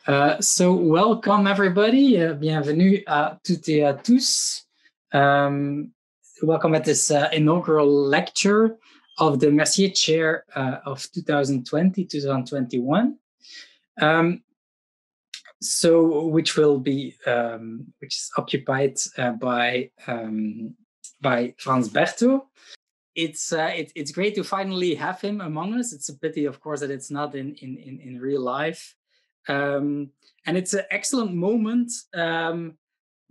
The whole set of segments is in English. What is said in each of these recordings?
So welcome everybody, bienvenue à toutes et à tous. Welcome at this inaugural lecture of the Mercier Chair of 2020-2021. Which is occupied by Franz Berto. It's great to finally have him among us. It's a pity, of course, that it's not in real life. And it's an excellent moment,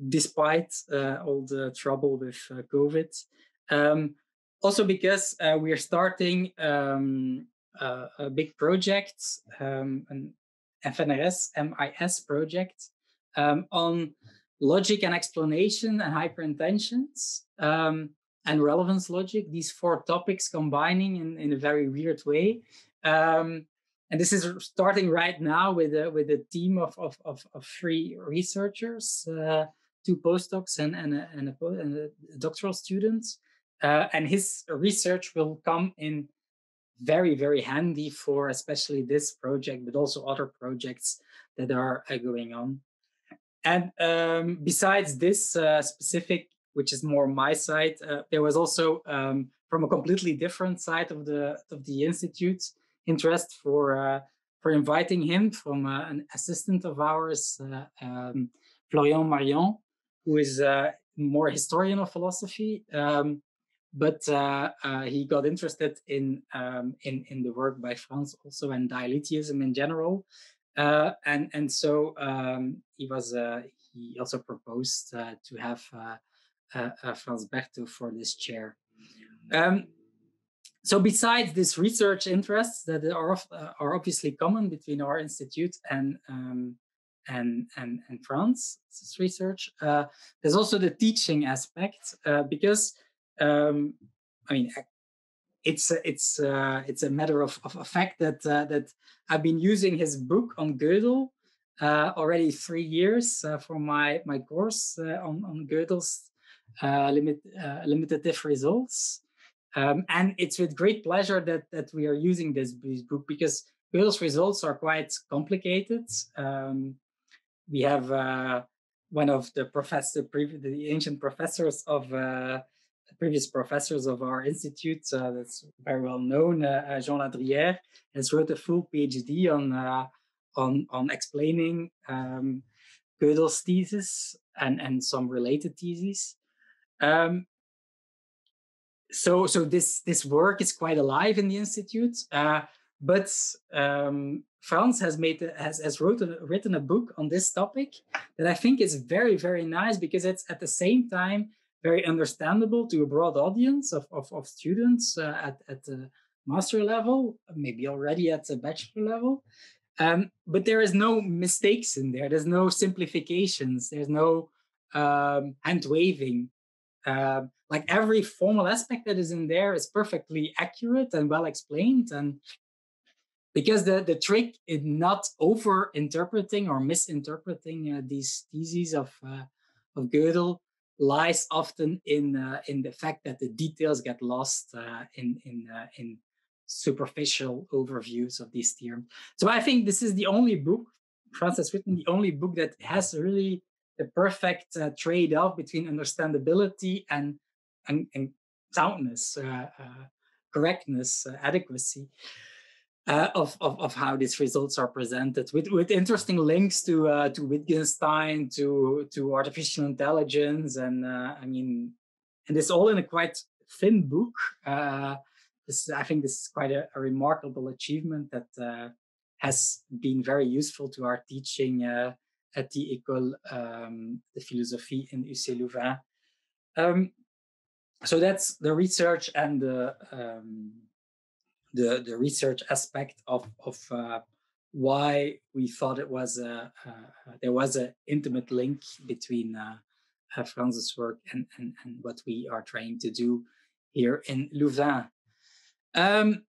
despite all the trouble with COVID. Also because we are starting a big project, an FNRS MIS project on logic and explanation and hyperintentions and relevance logic, these four topics combining in a very weird way. And this is starting right now with a team of three researchers, two postdocs and a doctoral student. And his research will come in very, very handy for especially this project, but also other projects that are going on. And besides this specific, which is more my side, there was also from a completely different side of the institute, interest for inviting him from an assistant of ours, Florian Marion, who is more historian of philosophy, but he got interested in the work by Franz also and dialectism in general, and so he also proposed to have Franz Berto for this chair. So besides this research interests that are obviously common between our institute and Franz's research, there's also the teaching aspect, because I mean it's a matter of fact that I've been using his book on Gödel already 3 years for my course on Gödel's limitative results. And it's with great pleasure that we are using this book, because Gödel's results are quite complicated. We have one of the ancient professors of previous professors of our institute, that's very well known, Jean Ladrière, has wrote a full PhD on explaining Gödel's thesis and some related theses. So this work is quite alive in the institute, but Franz has written a book on this topic that I think is very, very nice, because it's at the same time very understandable to a broad audience of students at the master level, maybe already at the bachelor level. But there is no mistakes in there. There's no simplifications. There's no hand waving. Like every formal aspect that is in there is perfectly accurate and well explained. And because the trick is not over interpreting or misinterpreting these theses of Gödel lies often in the fact that the details get lost in superficial overviews of these theorems. So I think this is the only book Franz has written, the only book that has really the perfect trade-off between understandability and soundness, correctness, adequacy of how these results are presented, with interesting links to Wittgenstein, to artificial intelligence, and and it's all in a quite thin book. I think this is quite a remarkable achievement that has been very useful to our teaching at the École de Philosophie in UC Louvain. So that's the research and the research aspect of why we thought it was there was an intimate link between Franz's work and what we are trying to do here in Louvain.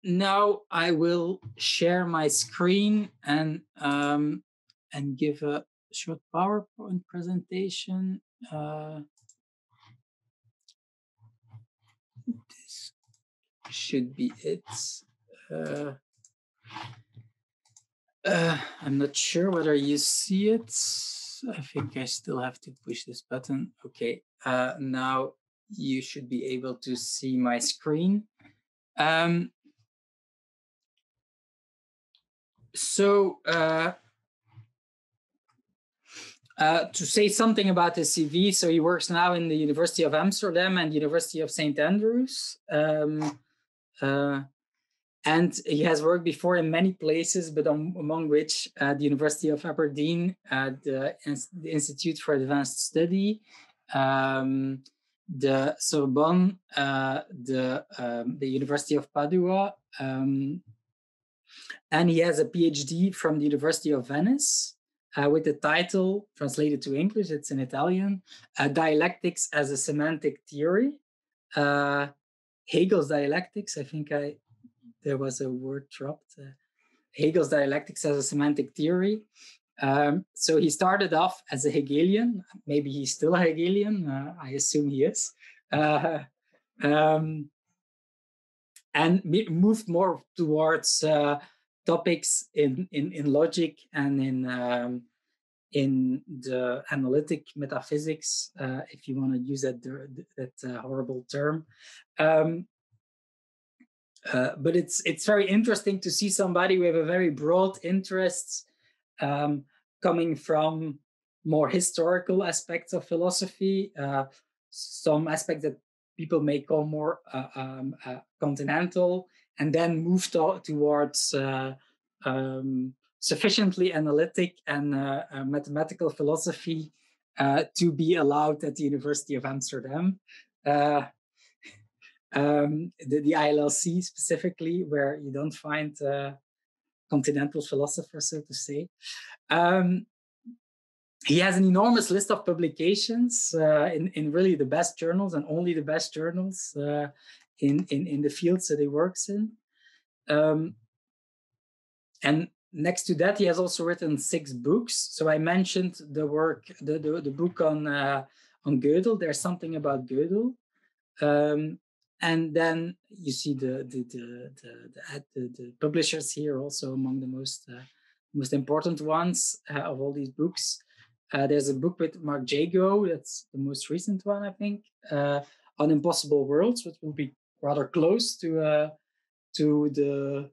Now I will share my screen and give a short PowerPoint presentation. This should be it. I'm not sure whether you see it. I think I still have to push this button. Okay, now you should be able to see my screen. To say something about his CV, so he works now in the University of Amsterdam and University of St. Andrews. And he has worked before in many places, but among which the University of Aberdeen, the Institute for Advanced Study, the Sorbonne, the University of Padua, and he has a PhD from the University of Venice with the title, translated to English, it's in Italian, Dialectics as a Semantic Theory. Hegel's Dialectics, I think there was a word dropped. Hegel's Dialectics as a Semantic Theory. So he started off as a Hegelian. Maybe he's still a Hegelian. I assume he is. And moved more towards topics in logic and in the analytic metaphysics, if you want to use that horrible term. But it's very interesting to see somebody with a very broad interest coming from more historical aspects of philosophy, some aspects that people may call more continental, and then moved towards sufficiently analytic and mathematical philosophy to be allowed at the University of Amsterdam. The ILLC specifically, where you don't find continental philosophers, so to say. He has an enormous list of publications in really the best journals and only the best journals in the fields that he works in. And next to that, he has also written 6 books. So I mentioned the work, the book on Gödel. There's something about Gödel. And then you see the publishers here also among the most important ones of all these books. There's a book with Mark Jago, that's the most recent one, I think, on Impossible Worlds, which will be rather close to the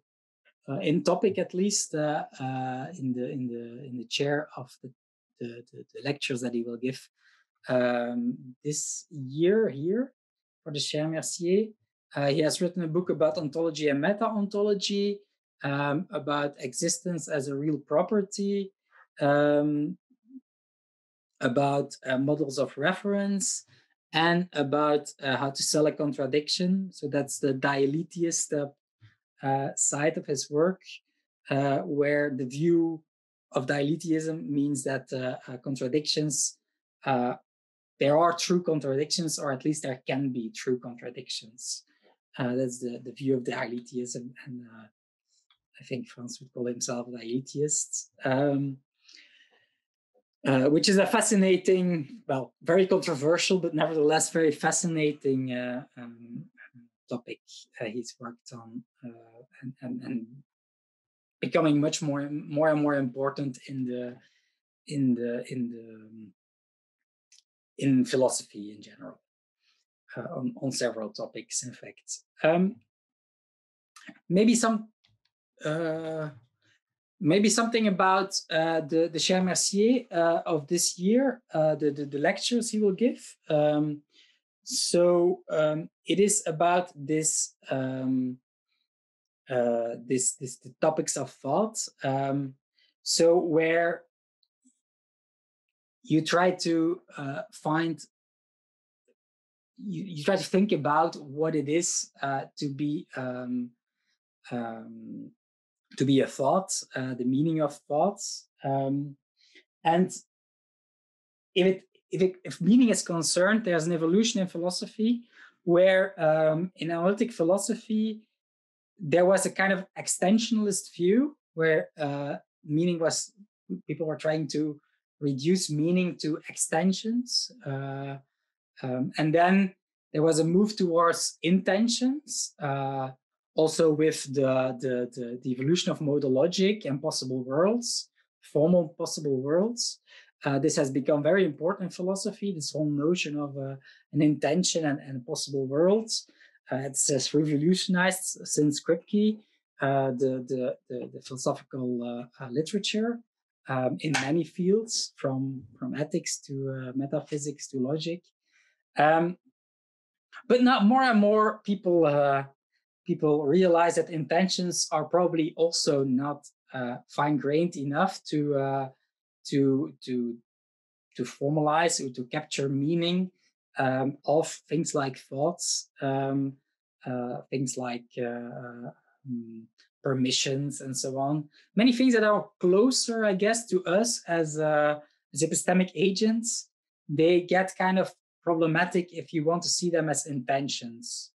in topic, at least in the chair of the lectures that he will give this year here for the Chaire Mercier. He has written a book about ontology and meta-ontology, about existence as a real property, about models of reference, and about how to sell a contradiction. So that's the dialetist side of his work, where the view of dialetism means that contradictions, there are true contradictions, or at least there can be true contradictions. That's the view of dialetism, and I think Franz would call himself a dialetist, which is a fascinating, well, very controversial, but nevertheless very fascinating topic he's worked on, and becoming much more and more important in philosophy in general, on several topics, in fact. Maybe something about the Chaire Mercier of this year, the lectures he will give. It is about the topics of thought. So where you try to you try to think about what it is to be a thought, the meaning of thoughts, and if meaning is concerned, there's an evolution in philosophy where in analytic philosophy there was a kind of extensionalist view where meaning was, people were trying to reduce meaning to extensions, and then there was a move towards intentions, also with the evolution of modal logic and possible worlds, formal possible worlds. This has become very important in philosophy, this whole notion of an intention and possible worlds. It's revolutionized since Kripke, the philosophical literature in many fields, from ethics to metaphysics to logic. But now more and more people realize that intentions are probably also not fine-grained enough to formalize or to capture meaning of things like thoughts, things like permissions, and so on. Many things that are closer, I guess, to us as epistemic agents, they get kind of problematic if you want to see them as intentions,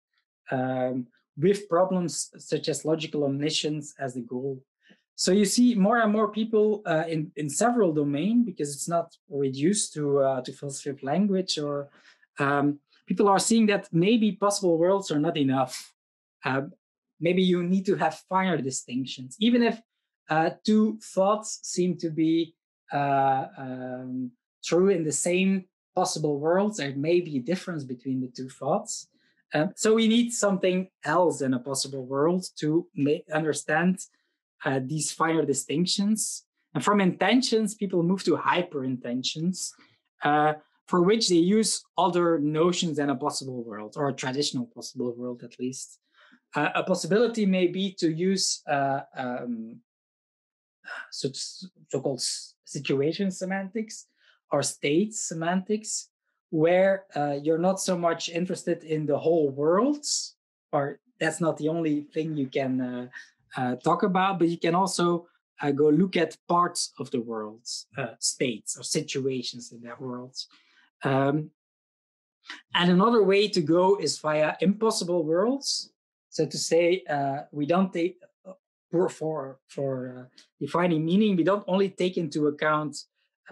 with problems such as logical omniscience as the goal. So you see more and more people in several domains, because it's not reduced to philosophy of language, or people are seeing that maybe possible worlds are not enough. Maybe you need to have finer distinctions. Even if two thoughts seem to be true in the same possible worlds, there may be a difference between the two thoughts. So we need something else in a possible world to understand these finer distinctions. And from intentions, people move to hyper-intentions, for which they use other notions than a possible world, or a traditional possible world at least. A possibility may be to use so-called situation semantics or state semantics, where you're not so much interested in the whole world, or that's not the only thing you can talk about, but you can also go look at parts of the world, states or situations in that world. And another way to go is via impossible worlds. So to say, we don't take, for defining meaning, we don't only take into account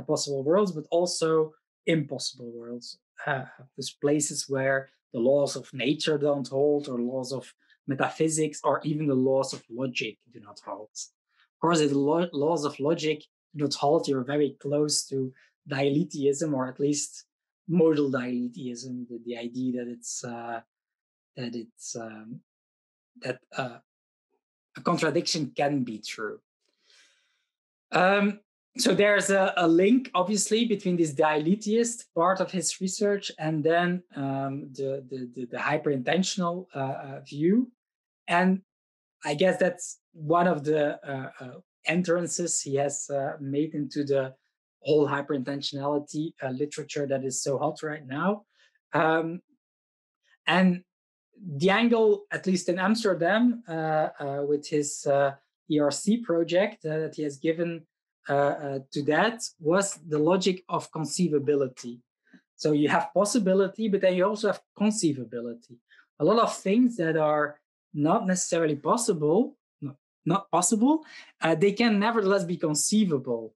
possible worlds, but also impossible worlds. There's places where the laws of nature don't hold, or laws of metaphysics, or even the laws of logic do not hold. Of course, if the laws of logic do not hold, you're very close to dialetheism, or at least modal dialetheism, the idea that a contradiction can be true. So there's a link, obviously, between this dialetheist part of his research and then the hyper-intentional view. And I guess that's one of the entrances he has made into the whole hyper-intentionality literature that is so hot right now. And the angle, at least in Amsterdam, with his ERC project that he has given to that, was the logic of conceivability. So you have possibility, but then you also have conceivability. A lot of things that are not necessarily possible, they can nevertheless be conceivable.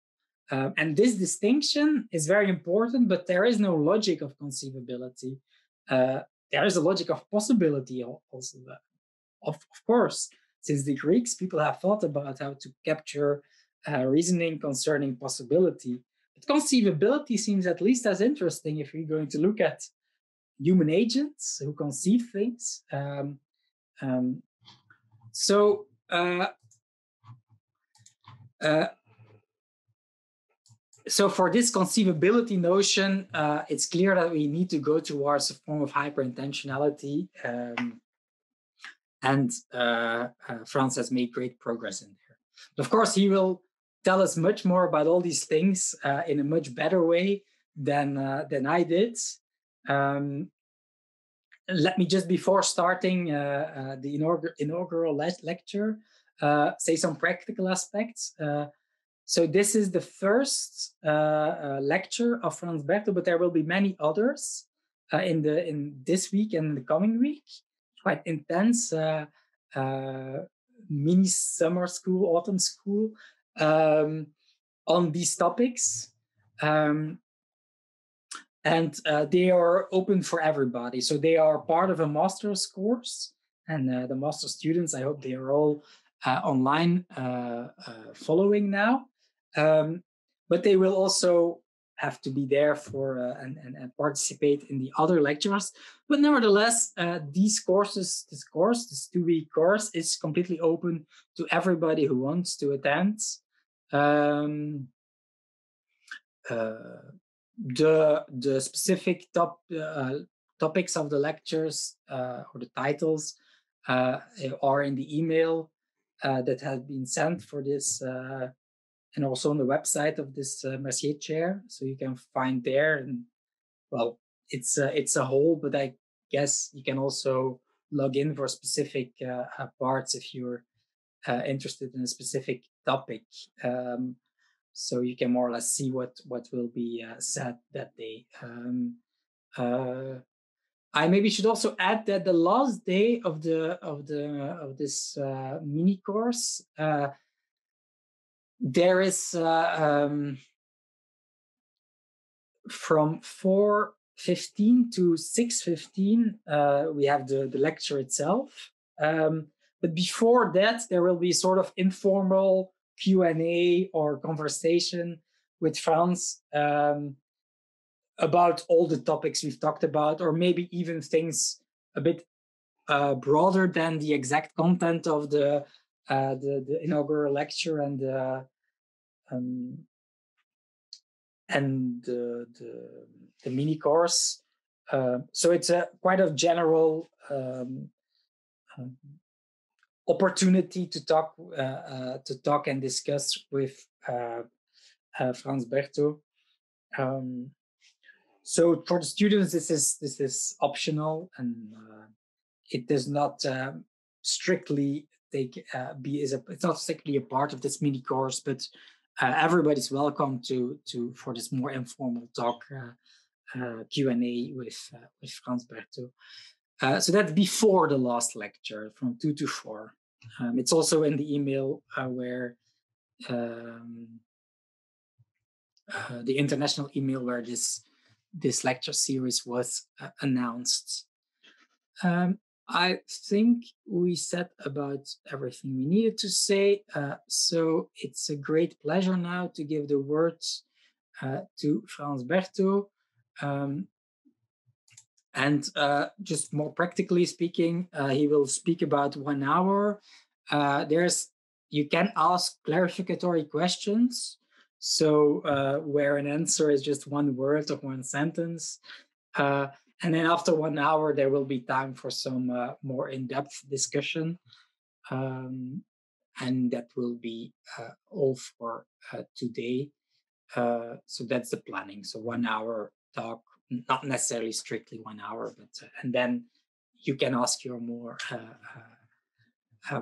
And this distinction is very important, but there is no logic of conceivability. There is a logic of possibility also. Of course, since the Greeks, people have thought about how to capture reasoning concerning possibility. But conceivability seems at least as interesting if we're going to look at human agents who conceive things. So for this conceivability notion, it's clear that we need to go towards a form of hyper-intentionality. And Franz has made great progress in there. But of course, he will tell us much more about all these things in a much better way than I did. Let me just, before starting the inaugural lecture, say some practical aspects. So this is the first lecture of Franz Berto, but there will be many others in this week and the coming week. Quite intense mini summer school, autumn school on these topics. And they are open for everybody. So they are part of a master's course, and the master students. I hope they are all online following now. But they will also have to be there for and participate in the other lectures. But nevertheless, this 2-week course is completely open to everybody who wants to attend. The specific topics of the lectures or the titles are in the email that has been sent for this, and also on the website of this Mercier chair. So you can find there, and well, it's a whole, but I guess you can also log in for specific parts if you're interested in a specific topic. So you can more or less see what will be said that day. I maybe should also add that the last day of this mini course, there is from 4:15 to 6:15 we have the lecture itself. But before that, there will be sort of informal Q&A or conversation with Franz about all the topics we've talked about, or maybe even things a bit broader than the exact content of the inaugural lecture and the mini course. So it's quite a general opportunity to talk and discuss with Franz Berto. So for the students, this is optional, and it does not strictly it's not strictly a part of this mini course, but everybody's welcome to for this more informal talk, Q&A with Franz Berto. So that's before the last lecture from 2 to 4. It's also in the email where the international email where this lecture series was announced. I think we said about everything we needed to say. So it's a great pleasure now to give the words to Franz Berto. And just more practically speaking, he will speak about 1 hour. You can ask clarificatory questions. So where an answer is just one word or one sentence. And then after 1 hour, there will be time for some more in-depth discussion. And that will be all for today. So that's the planning. So 1 hour talk, not necessarily strictly 1 hour, but and then you can ask your more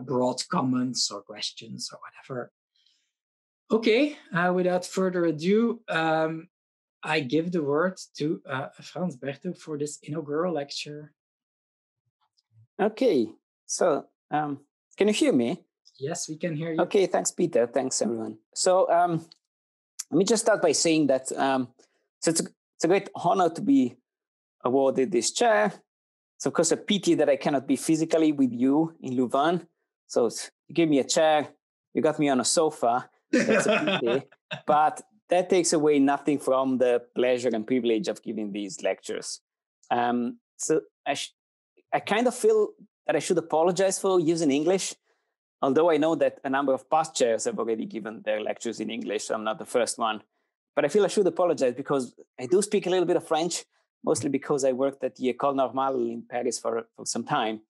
broad comments or questions or whatever. Okay, without further ado, I give the word to Franz Berto for this inaugural lecture. Okay, so can you hear me? Yes, we can hear you. Okay, thanks, Peter. Thanks, everyone. So let me just start by saying that so it's a great honor to be awarded this chair. It's of course a pity that I cannot be physically with you in Louvain. So you gave me a chair, you got me on a sofa. That's a pity, but that takes away nothing from the pleasure and privilege of giving these lectures. So I kind of feel that I should apologize for using English, although I know that a number of past chairs have already given their lectures in English, so I'm not the first one. But I feel I should apologize because I do speak a little bit of French, mostly because I worked at the École Normale in Paris for some time.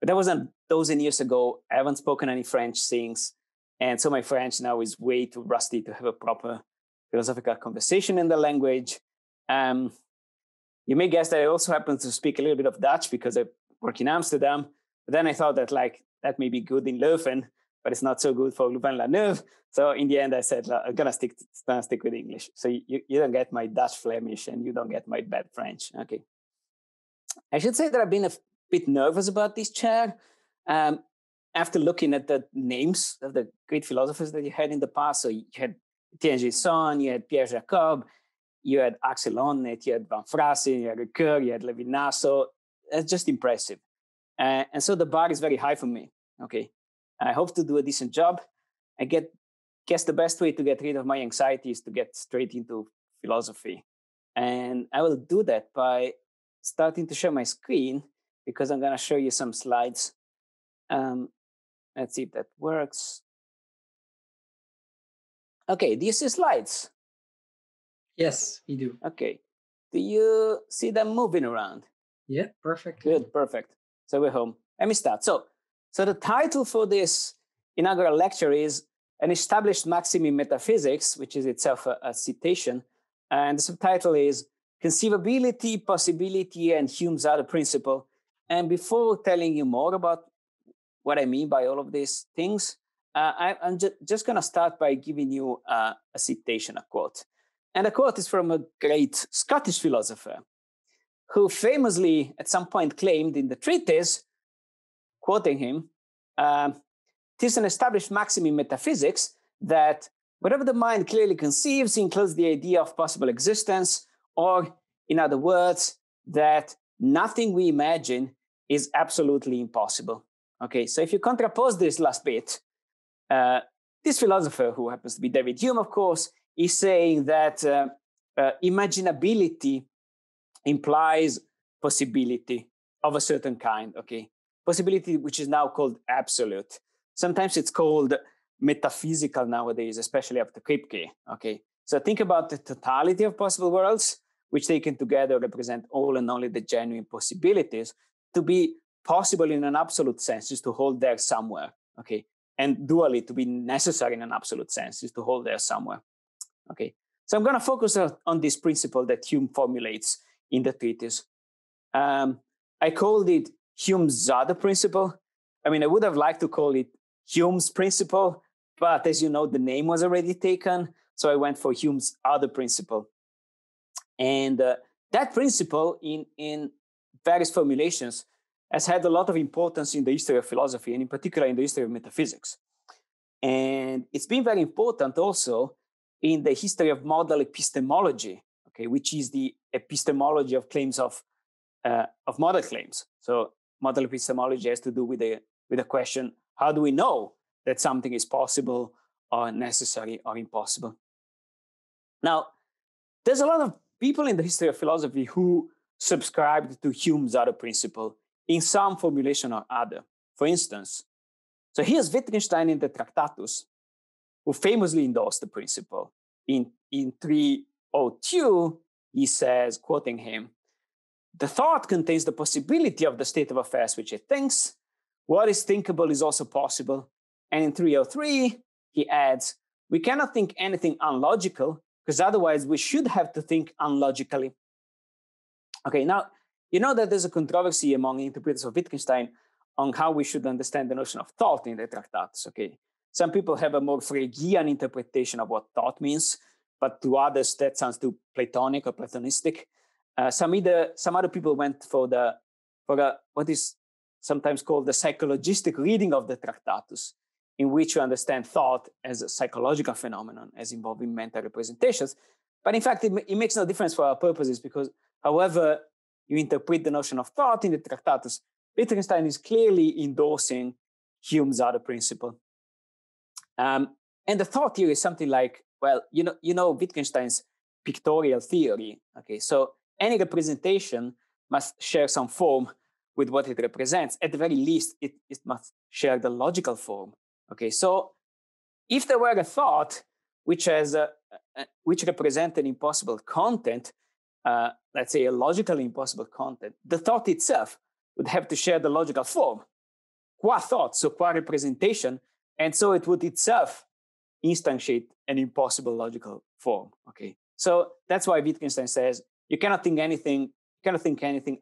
But that was a dozen years ago. I haven't spoken any French since. And so my French now is way too rusty to have a proper philosophical conversation in the language. You may guess that I also happen to speak a little bit of Dutch because I work in Amsterdam. But then I thought that that may be good in Leuven, but it's not so good for Louvain-la-Neuve. So in the end, I said, I'm gonna stick with English. So you don't get my Dutch Flemish and you don't get my bad French. Okay. I should say that I've been a bit nervous about this chair. After looking at the names of the great philosophers that you had in the past, so you had Etienne Gilson, you had Pierre Jacob, you had Axel Honneth, you had Van Frassen, you had Ricoeur, you had Levinas. So that's just impressive. And so the bar is very high for me. Okay, I hope to do a decent job. I guess the best way to get rid of my anxiety is to get straight into philosophy. And I will do that by starting to share my screen, because I'm going to show you some slides. Let's see if that works. Okay, do you see slides? Yes, we do. Okay. Do you see them moving around? Yeah, perfect. Good, perfect. So we're home. Let me start. So the title for this inaugural lecture is An Established Maxim in Metaphysics, which is itself a citation. And the subtitle is Conceivability, Possibility, and Hume's Other Principle. And before telling you more about what I mean by all of these things, I'm just going to start by giving you a citation, a quote. And the quote is from a great Scottish philosopher who famously at some point claimed in the treatise, quoting him, "'Tis an established maxim in metaphysics that whatever the mind clearly conceives includes the idea of possible existence, or in other words, that nothing we imagine is absolutely impossible." Okay, so if you contrapose this last bit, this philosopher, who happens to be David Hume, of course, is saying that imaginability implies possibility of a certain kind, okay? Possibility which is now called absolute. Sometimes it's called metaphysical nowadays, especially after Kripke, okay? So think about the totality of possible worlds, which taken together represent all and only the genuine possibilities. To be possible in an absolute sense is to hold there somewhere, okay? And dually, to be necessary in an absolute sense is to hold there somewhere, okay? So I'm going to focus on this principle that Hume formulates in the treatise. I called it Hume's other principle. I mean, I would have liked to call it Hume's principle, but as you know, the name was already taken, so I went for Hume's other principle. And that principle, in various formulations, has had a lot of importance in the history of philosophy, and in particular in the history of metaphysics. And it's been very important also in the history of model epistemology, okay, which is the epistemology of claims of model claims. So model epistemology has to do with the question, how do we know that something is possible or necessary or impossible? Now, there's a lot of people in the history of philosophy who subscribed to Hume's other principle in some formulation or other. For instance, so here's Wittgenstein in the Tractatus, who famously endorsed the principle. In 302, he says, quoting him, "The thought contains the possibility of the state of affairs which it thinks. What is thinkable is also possible." And in 303, he adds, "We cannot think anything unlogical, because otherwise we should have to think unlogically." Okay, now, you know that there's a controversy among interpreters of Wittgenstein on how we should understand the notion of thought in the Tractatus, okay? Some people have a more Fregean interpretation of what thought means, but to others that sounds too Platonic or Platonistic. Some other people went for what is sometimes called the psychologistic reading of the Tractatus, in which you understand thought as a psychological phenomenon, as involving mental representations. But in fact, it makes no difference for our purposes, because however you interpret the notion of thought in the Tractatus, Wittgenstein is clearly endorsing Hume's other principle. And the thought here is something like, well, you know Wittgenstein's pictorial theory. Okay, so any representation must share some form with what it represents. At the very least, it must share the logical form. Okay, so if there were a thought which represents an impossible content, let's say a logically impossible content, the thought itself would have to share the logical form, qua thought, so qua representation, and so it would itself instantiate an impossible logical form. Okay, so that's why Wittgenstein says you cannot think anything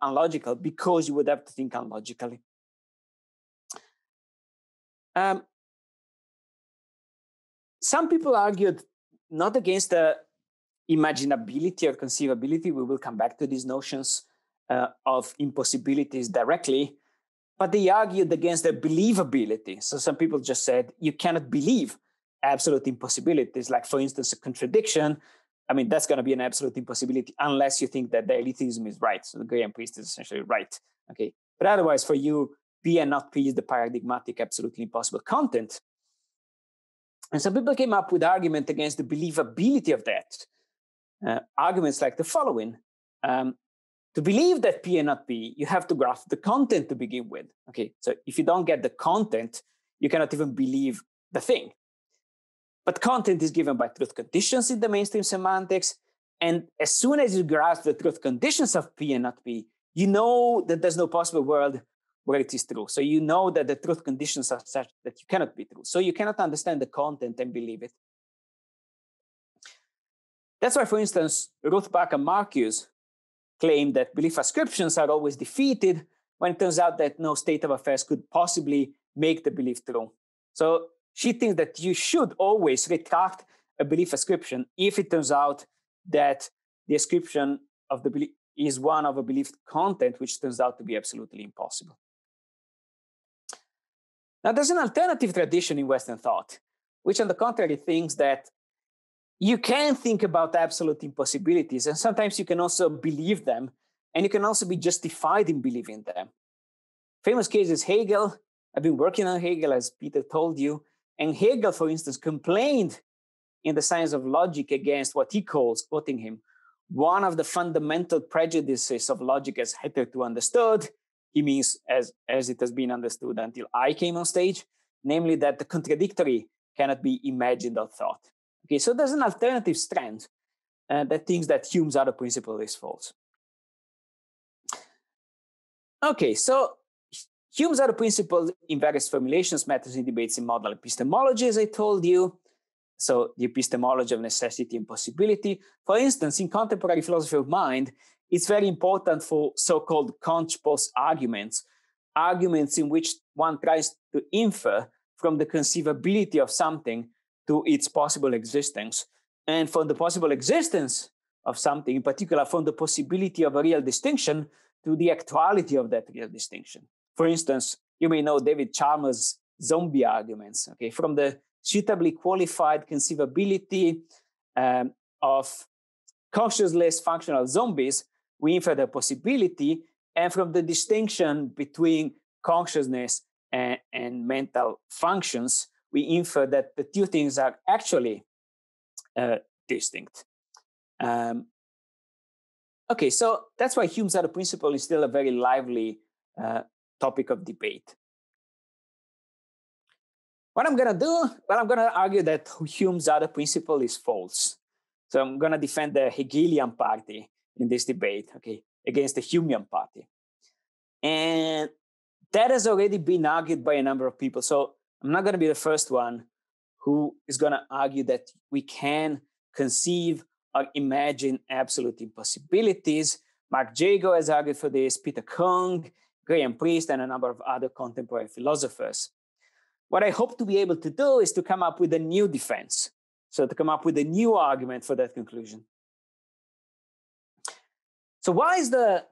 unlogical, because you would have to think unlogically. Some people argued not against the imaginability or conceivability. We will come back to these notions of impossibilities directly, but they argued against the believability. So some people just said you cannot believe absolute impossibilities, like for instance, a contradiction. I mean, that's going to be an absolute impossibility unless you think that dialecticism is right. So the Graham priest is essentially right. Okay, but otherwise, for you, P and not P is the paradigmatic absolutely impossible content. And some people came up with arguments against the believability of that. Arguments like the following. To believe that P and not P, you have to graph the content to begin with. Okay, so if you don't get the content, you cannot even believe the thing. But content is given by truth conditions in the mainstream semantics. And as soon as you grasp the truth conditions of P and not P, you know that there's no possible world where it is true. So you know that the truth conditions are such that you cannot be true. So you cannot understand the content and believe it. That's why, for instance, Rothbard and Marcuse claim that belief ascriptions are always defeated when it turns out that no state of affairs could possibly make the belief true. So she thinks that you should always retract a belief ascription if it turns out that the ascription of the belief is one of a believed content, which turns out to be absolutely impossible. Now, there's an alternative tradition in Western thought, which on the contrary thinks that you can think about absolute impossibilities, and sometimes you can also believe them, and you can also be justified in believing them. Famous case is Hegel. I've been working on Hegel, as Peter told you, and Hegel, for instance, complained in the Science of Logic against what he calls, quoting him, one of the fundamental prejudices of logic as hitherto understood. He means as it has been understood until I came on stage, namely that the contradictory cannot be imagined or thought. Okay, so there's an alternative strand that thinks that Hume's other principle is false. Okay, so Hume's other principle in various formulations matters in debates in modal epistemology, as I told you. So the epistemology of necessity and possibility. For instance, in contemporary philosophy of mind, it's very important for so-called conch-post arguments, arguments in which one tries to infer from the conceivability of something to its possible existence, and from the possible existence of something, in particular from the possibility of a real distinction to the actuality of that real distinction. For instance, you may know David Chalmers' zombie arguments, okay, from the suitably qualified conceivability of consciousless functional zombies, we infer the possibility, and from the distinction between consciousness and mental functions, we infer that the two things are actually distinct. Okay, so that's why Hume's other principle is still a very lively topic of debate. What I'm going to do, well, I'm going to argue that Hume's other principle is false. So I'm going to defend the Hegelian party in this debate, okay, against the Humean party. And that has already been argued by a number of people. So I'm not going to be the first one who is going to argue that we can conceive or imagine absolute impossibilities. Mark Jago has argued for this, Peter Kung, Graham Priest, and a number of other contemporary philosophers. What I hope to be able to do is to come up with a new defense. So to come up with a new argument for that conclusion. So why is the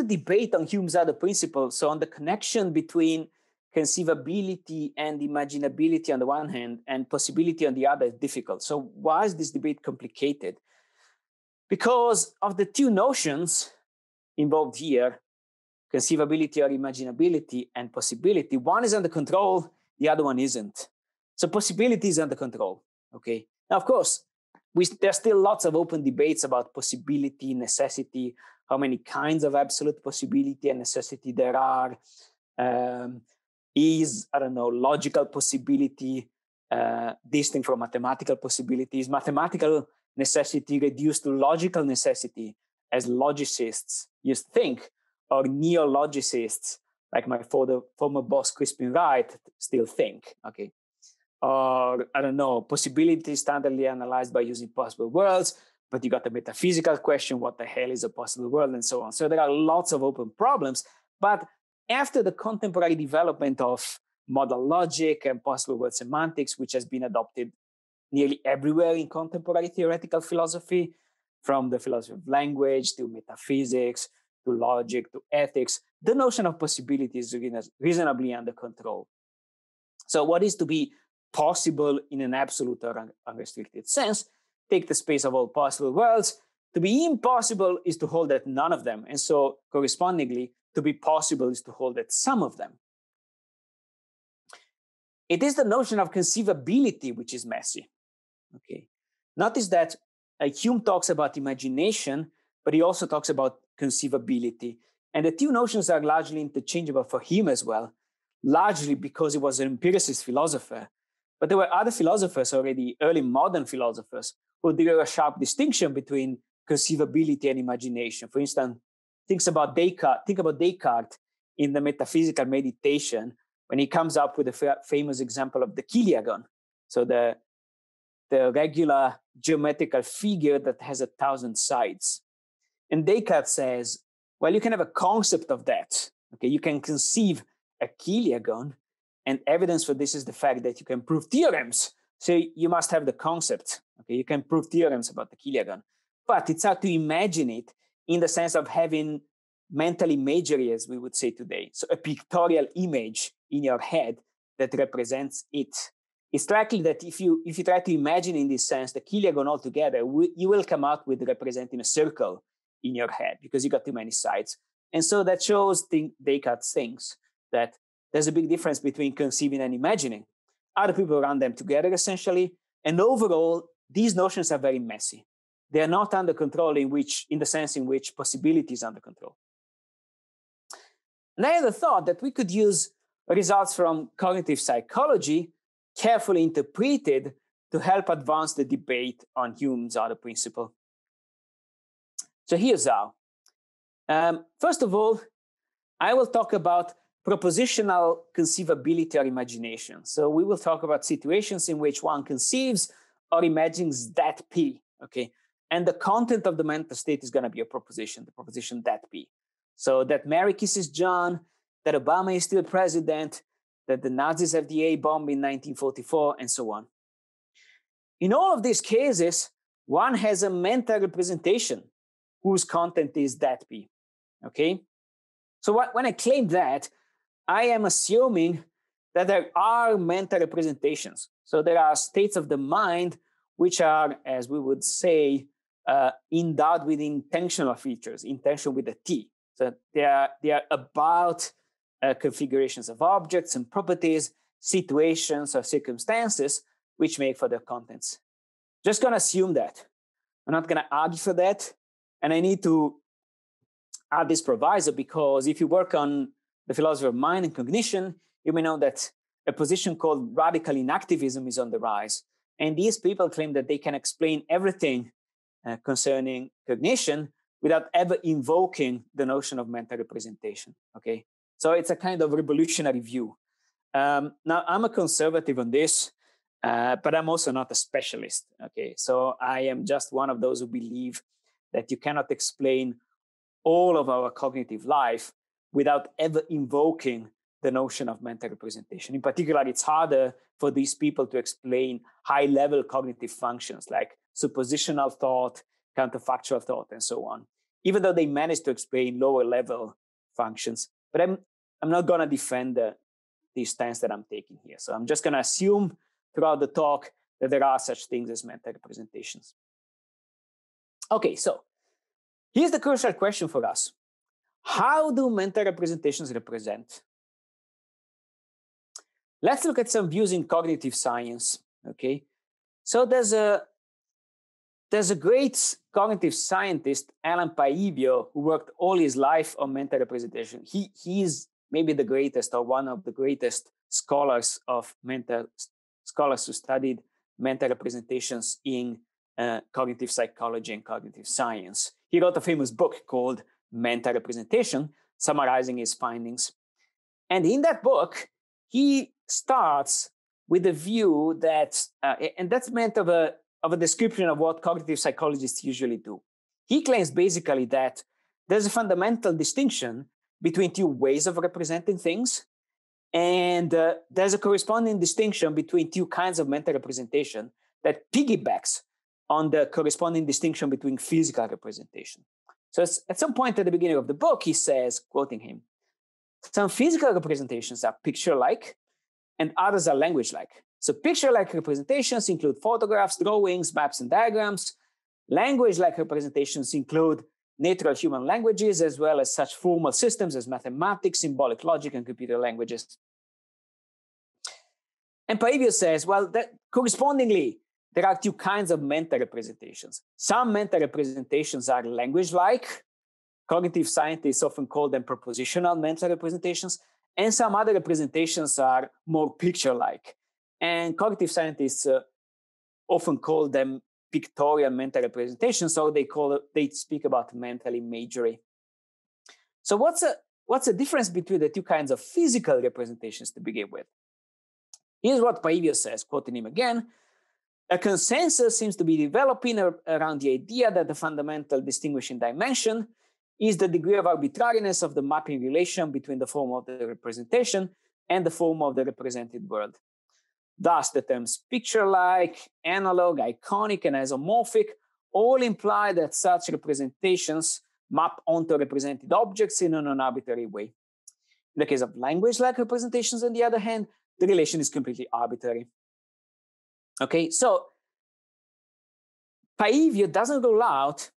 debate on Hume's other principle, so on the connection between conceivability and imaginability on the one hand and possibility on the other, difficult? So why is this debate complicated? Because of the two notions involved here, conceivability or imaginability and possibility, one is under control, the other one isn't. So possibility is under control, okay? Now, of course, there's still lots of open debates about possibility, necessity, how many kinds of absolute possibility and necessity there are. Is, I don't know, logical possibility distinct from mathematical possibility? Is mathematical necessity reduced to logical necessity, as logicists used to think, or neo-logicists, like my former boss, Crispin Wright, still think, okay? Or, I don't know, possibility standardly analyzed by using possible worlds, but you got the metaphysical question, what the hell is a possible world, and so on. So there are lots of open problems, but after the contemporary development of modal logic and possible world semantics, which has been adopted nearly everywhere in contemporary theoretical philosophy, from the philosophy of language to metaphysics, to logic, to ethics, the notion of possibility is reasonably under control. So what is to be possible in an absolute or unrestricted sense? Take the space of all possible worlds. To be impossible is to hold that none of them. And so correspondingly, to be possible is to hold that some of them it is the notion of conceivability which is messy. Okay. Notice that Hume talks about imagination, but he also talks about conceivability. And the two notions are largely interchangeable for him as well, largely because he was an empiricist philosopher. But there were other philosophers already, early modern philosophers, who drew a sharp distinction between conceivability and imagination. For instance, think about Descartes in the Metaphysical Meditation, when he comes up with the famous example of the chiliagon. So the regular geometrical figure that has 1,000 sides. And Descartes says, well, you can have a concept of that. Okay, you can conceive a chiliagon, and evidence for this is the fact that you can prove theorems. So you must have the concept. Okay, you can prove theorems about the chiliagon, but it's hard to imagine it in the sense of having mental imagery, as we would say today. So a pictorial image in your head that represents it. It's likely that if you try to imagine in this sense the chiliagon altogether, you will come out with representing a circle in your head because you got too many sides. And so that shows Descartes thinks that there's a big difference between conceiving and imagining. Other people run them together essentially. And overall, these notions are very messy. They are not under control in the sense in which possibility is under control. And I had a thought that we could use results from cognitive psychology carefully interpreted to help advance the debate on Hume's other principle. So here's how. First of all, I will talk about propositional conceivability or imagination. So we will talk about situations in which one conceives or imagines that P, okay? And the content of the mental state is going to be a proposition, the proposition that P. So that Mary kisses John, that Obama is still president, that the Nazis have the A-bomb in 1944, and so on. In all of these cases, one has a mental representation whose content is that P, okay? So when I claim that, I am assuming that there are mental representations. So there are states of the mind which are, as we would say, endowed with intentional features, intention with a T. So they are about configurations of objects and properties, situations or circumstances which make for their contents. Just going to assume that. I'm not going to argue for that. And I need to add this proviso because if you work on the philosophy of mind and cognition, you may know that a position called radical inactivism is on the rise. And these people claim that they can explain everything concerning cognition without ever invoking the notion of mental representation, okay? So it's a kind of revolutionary view. Now, I'm a conservative on this, but I'm also not a specialist, okay? So I am just one of those who believe that you cannot explain all of our cognitive life without ever invoking the notion of mental representation. In particular, it's harder for these people to explain high-level cognitive functions like suppositional thought, counterfactual thought, and so on, even though they manage to explain lower-level functions. But I'm not going to defend the stance that I'm taking here. So I'm just going to assume throughout the talk that there are such things as mental representations. Okay, so here's the crucial question for us. How do mental representations represent? Let's look at some views in cognitive science, okay? So there's a great cognitive scientist, Alan Paivio, who worked all his life on mental representation. He's maybe the greatest or one of the greatest scholars who studied mental representations in cognitive psychology and cognitive science. He wrote a famous book called Mental Representation, summarizing his findings. And in that book, he starts with the view that, and that's meant of a description of what cognitive psychologists usually do. He claims basically that there's a fundamental distinction between two ways of representing things, and there's a corresponding distinction between two kinds of mental representation that piggybacks on the corresponding distinction between physical representation. So at some point at the beginning of the book, he says, quoting him, some physical representations are picture-like and others are language-like. So picture-like representations include photographs, drawings, maps, and diagrams. Language-like representations include natural human languages, as well as such formal systems as mathematics, symbolic logic, and computer languages. And Paivio says, well, that correspondingly, there are two kinds of mental representations. Some mental representations are language-like. Cognitive scientists often call them propositional mental representations. And some other representations are more picture-like. And cognitive scientists often call them pictorial mental representations, or they speak about mental imagery. So what's the difference between the two kinds of physical representations to begin with? Here's what Paivio says, quoting him again. A consensus seems to be developing around the idea that the fundamental distinguishing dimension is the degree of arbitrariness of the mapping relation between the form of the representation and the form of the represented world. Thus, the terms picture-like, analog, iconic, and isomorphic all imply that such representations map onto represented objects in an arbitrary way. In the case of language-like representations, on the other hand, the relation is completely arbitrary. Okay, so Paivio doesn't rule out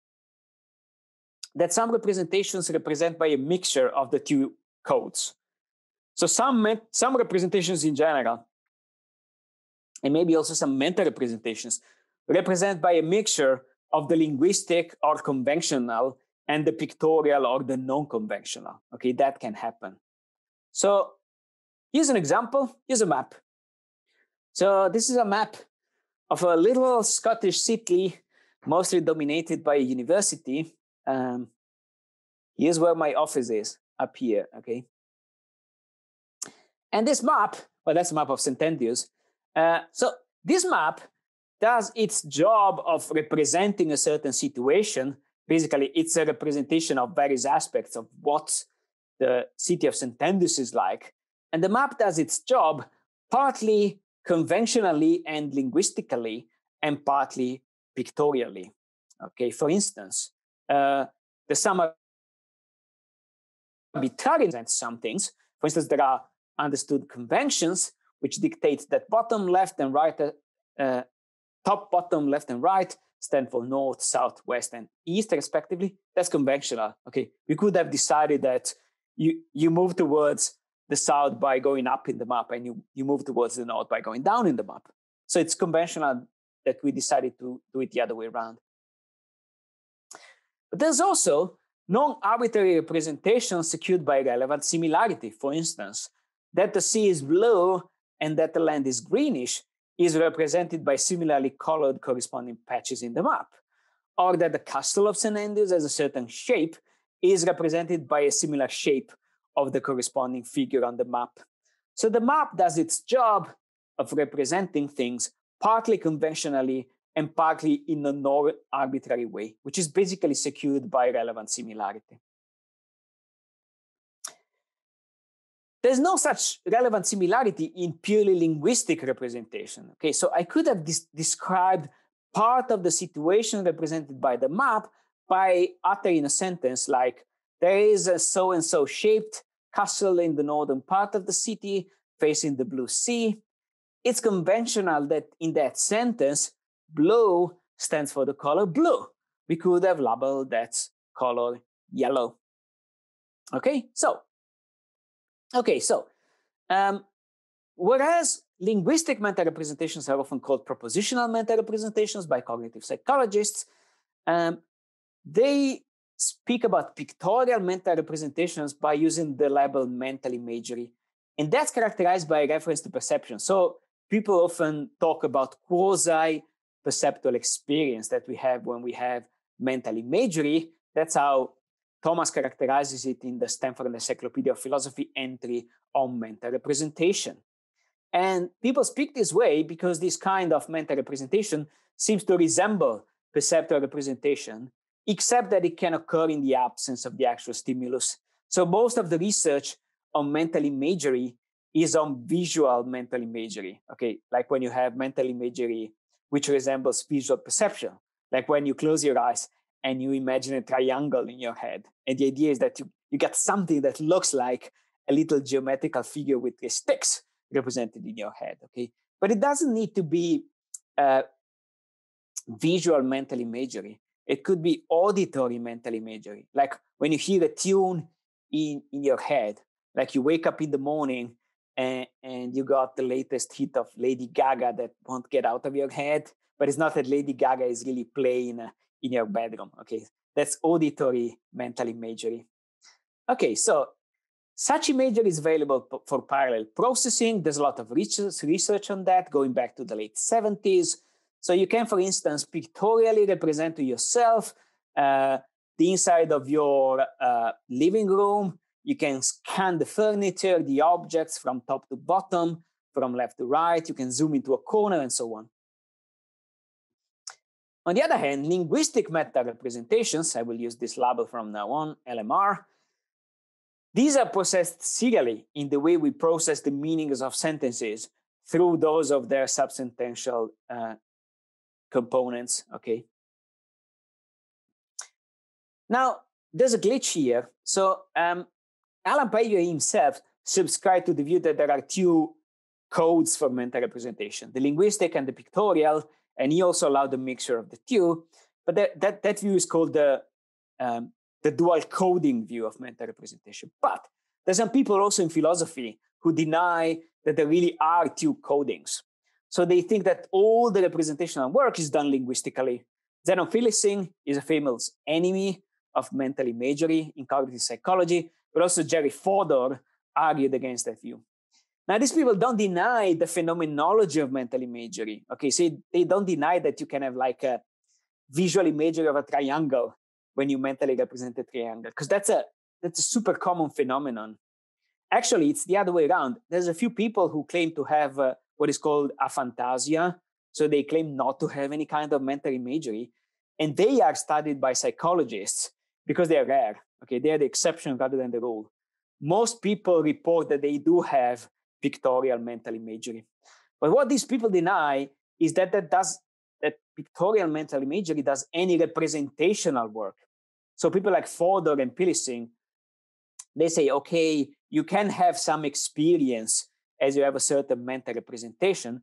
that some representations represent by a mixture of the two codes. So some representations in general, and maybe also some mental representations, represent by a mixture of the linguistic or conventional and the pictorial or the non-conventional. Okay, that can happen. So here's an example. Here's a map. So this is a map of a little Scottish city, mostly dominated by a university. Here's where my office is, up here, okay? And this map, well, that's a map of St. Andrews. So this map does its job of representing a certain situation. Basically, it's a representation of various aspects of what the city of St. Andrews is like. And the map does its job partly conventionally and linguistically, and partly pictorially. Okay, for instance, the sum arbitrarily represents some things. For instance, there are understood conventions which dictate that bottom, left, and right, top, bottom, left, and right stand for north, south, west, and east, respectively. That's conventional. Okay, we could have decided that you move towards the south by going up in the map, and you move towards the north by going down in the map. So it's conventional that we decided to do it the other way around. But there's also non-arbitrary representation secured by relevant similarity. For instance, that the sea is blue and that the land is greenish is represented by similarly colored corresponding patches in the map. Or that the castle of St. Andrews has a certain shape is represented by a similar shape of the corresponding figure on the map. So the map does its job of representing things partly conventionally and partly in a non-arbitrary way, which is basically secured by relevant similarity. There's no such relevant similarity in purely linguistic representation. Okay, so I could have described part of the situation represented by the map by uttering a sentence like, there is a so-and-so shaped castle in the northern part of the city facing the blue sea. It's conventional that in that sentence, blue stands for the color blue. We could have labeled that color yellow. Okay, so whereas linguistic meta-representations are often called propositional meta-representations by cognitive psychologists, they speak about pictorial meta-representations by using the label mental imagery. And that's characterized by reference to perception. So people often talk about quasi-perceptual experience that we have when we have mental imagery. That's how Thomas characterizes it in the Stanford Encyclopedia of Philosophy entry on mental representation. And people speak this way because this kind of mental representation seems to resemble perceptual representation, except that it can occur in the absence of the actual stimulus. So most of the research on mental imagery is on visual mental imagery. Okay, like when you have mental imagery which resembles visual perception, like when you close your eyes and you imagine a triangle in your head. And the idea is that you get something that looks like a little geometrical figure with three sticks represented in your head, okay? But it doesn't need to be visual mental imagery. It could be auditory mental imagery. Like when you hear a tune in your head, like you wake up in the morning and you got the latest hit of Lady Gaga that won't get out of your head, but it's not that Lady Gaga is really playing in your bedroom. Okay, that's auditory mental imagery. Okay, so such imagery is available for parallel processing. There's a lot of research on that going back to the late 70s. So you can, for instance, pictorially represent to yourself the inside of your living room. You can scan the furniture, the objects from top to bottom, from left to right. You can zoom into a corner and so on. On the other hand, linguistic meta-representations, I will use this label from now on, LMR, these are processed serially in the way we process the meanings of sentences through those of their subsentential components, okay? Now, there's a glitch here. So Alan Payer himself subscribed to the view that there are two codes for mental representation, the linguistic and the pictorial, and he also allowed a mixture of the two. But that view is called the dual coding view of mental representation. But there's some people also in philosophy who deny that there really are two codings. So they think that all the representational work is done linguistically. Zenon Philissing is a famous enemy of mental imagery in cognitive psychology, but also Jerry Fodor argued against that view. Now, these people don't deny the phenomenology of mental imagery. Okay, so they don't deny that you can have like a visual imagery of a triangle when you mentally represent a triangle, because that's a super common phenomenon. Actually, it's the other way around. There's a few people who claim to have what is called aphantasia. So they claim not to have any kind of mental imagery. And they are studied by psychologists because they are rare. Okay, they are the exception rather than the rule. Most people report that they do have pictorial mental imagery. But what these people deny is that pictorial mental imagery does any representational work. So people like Fodor and Philissing, they say, okay, you can have some experience as you have a certain mental representation,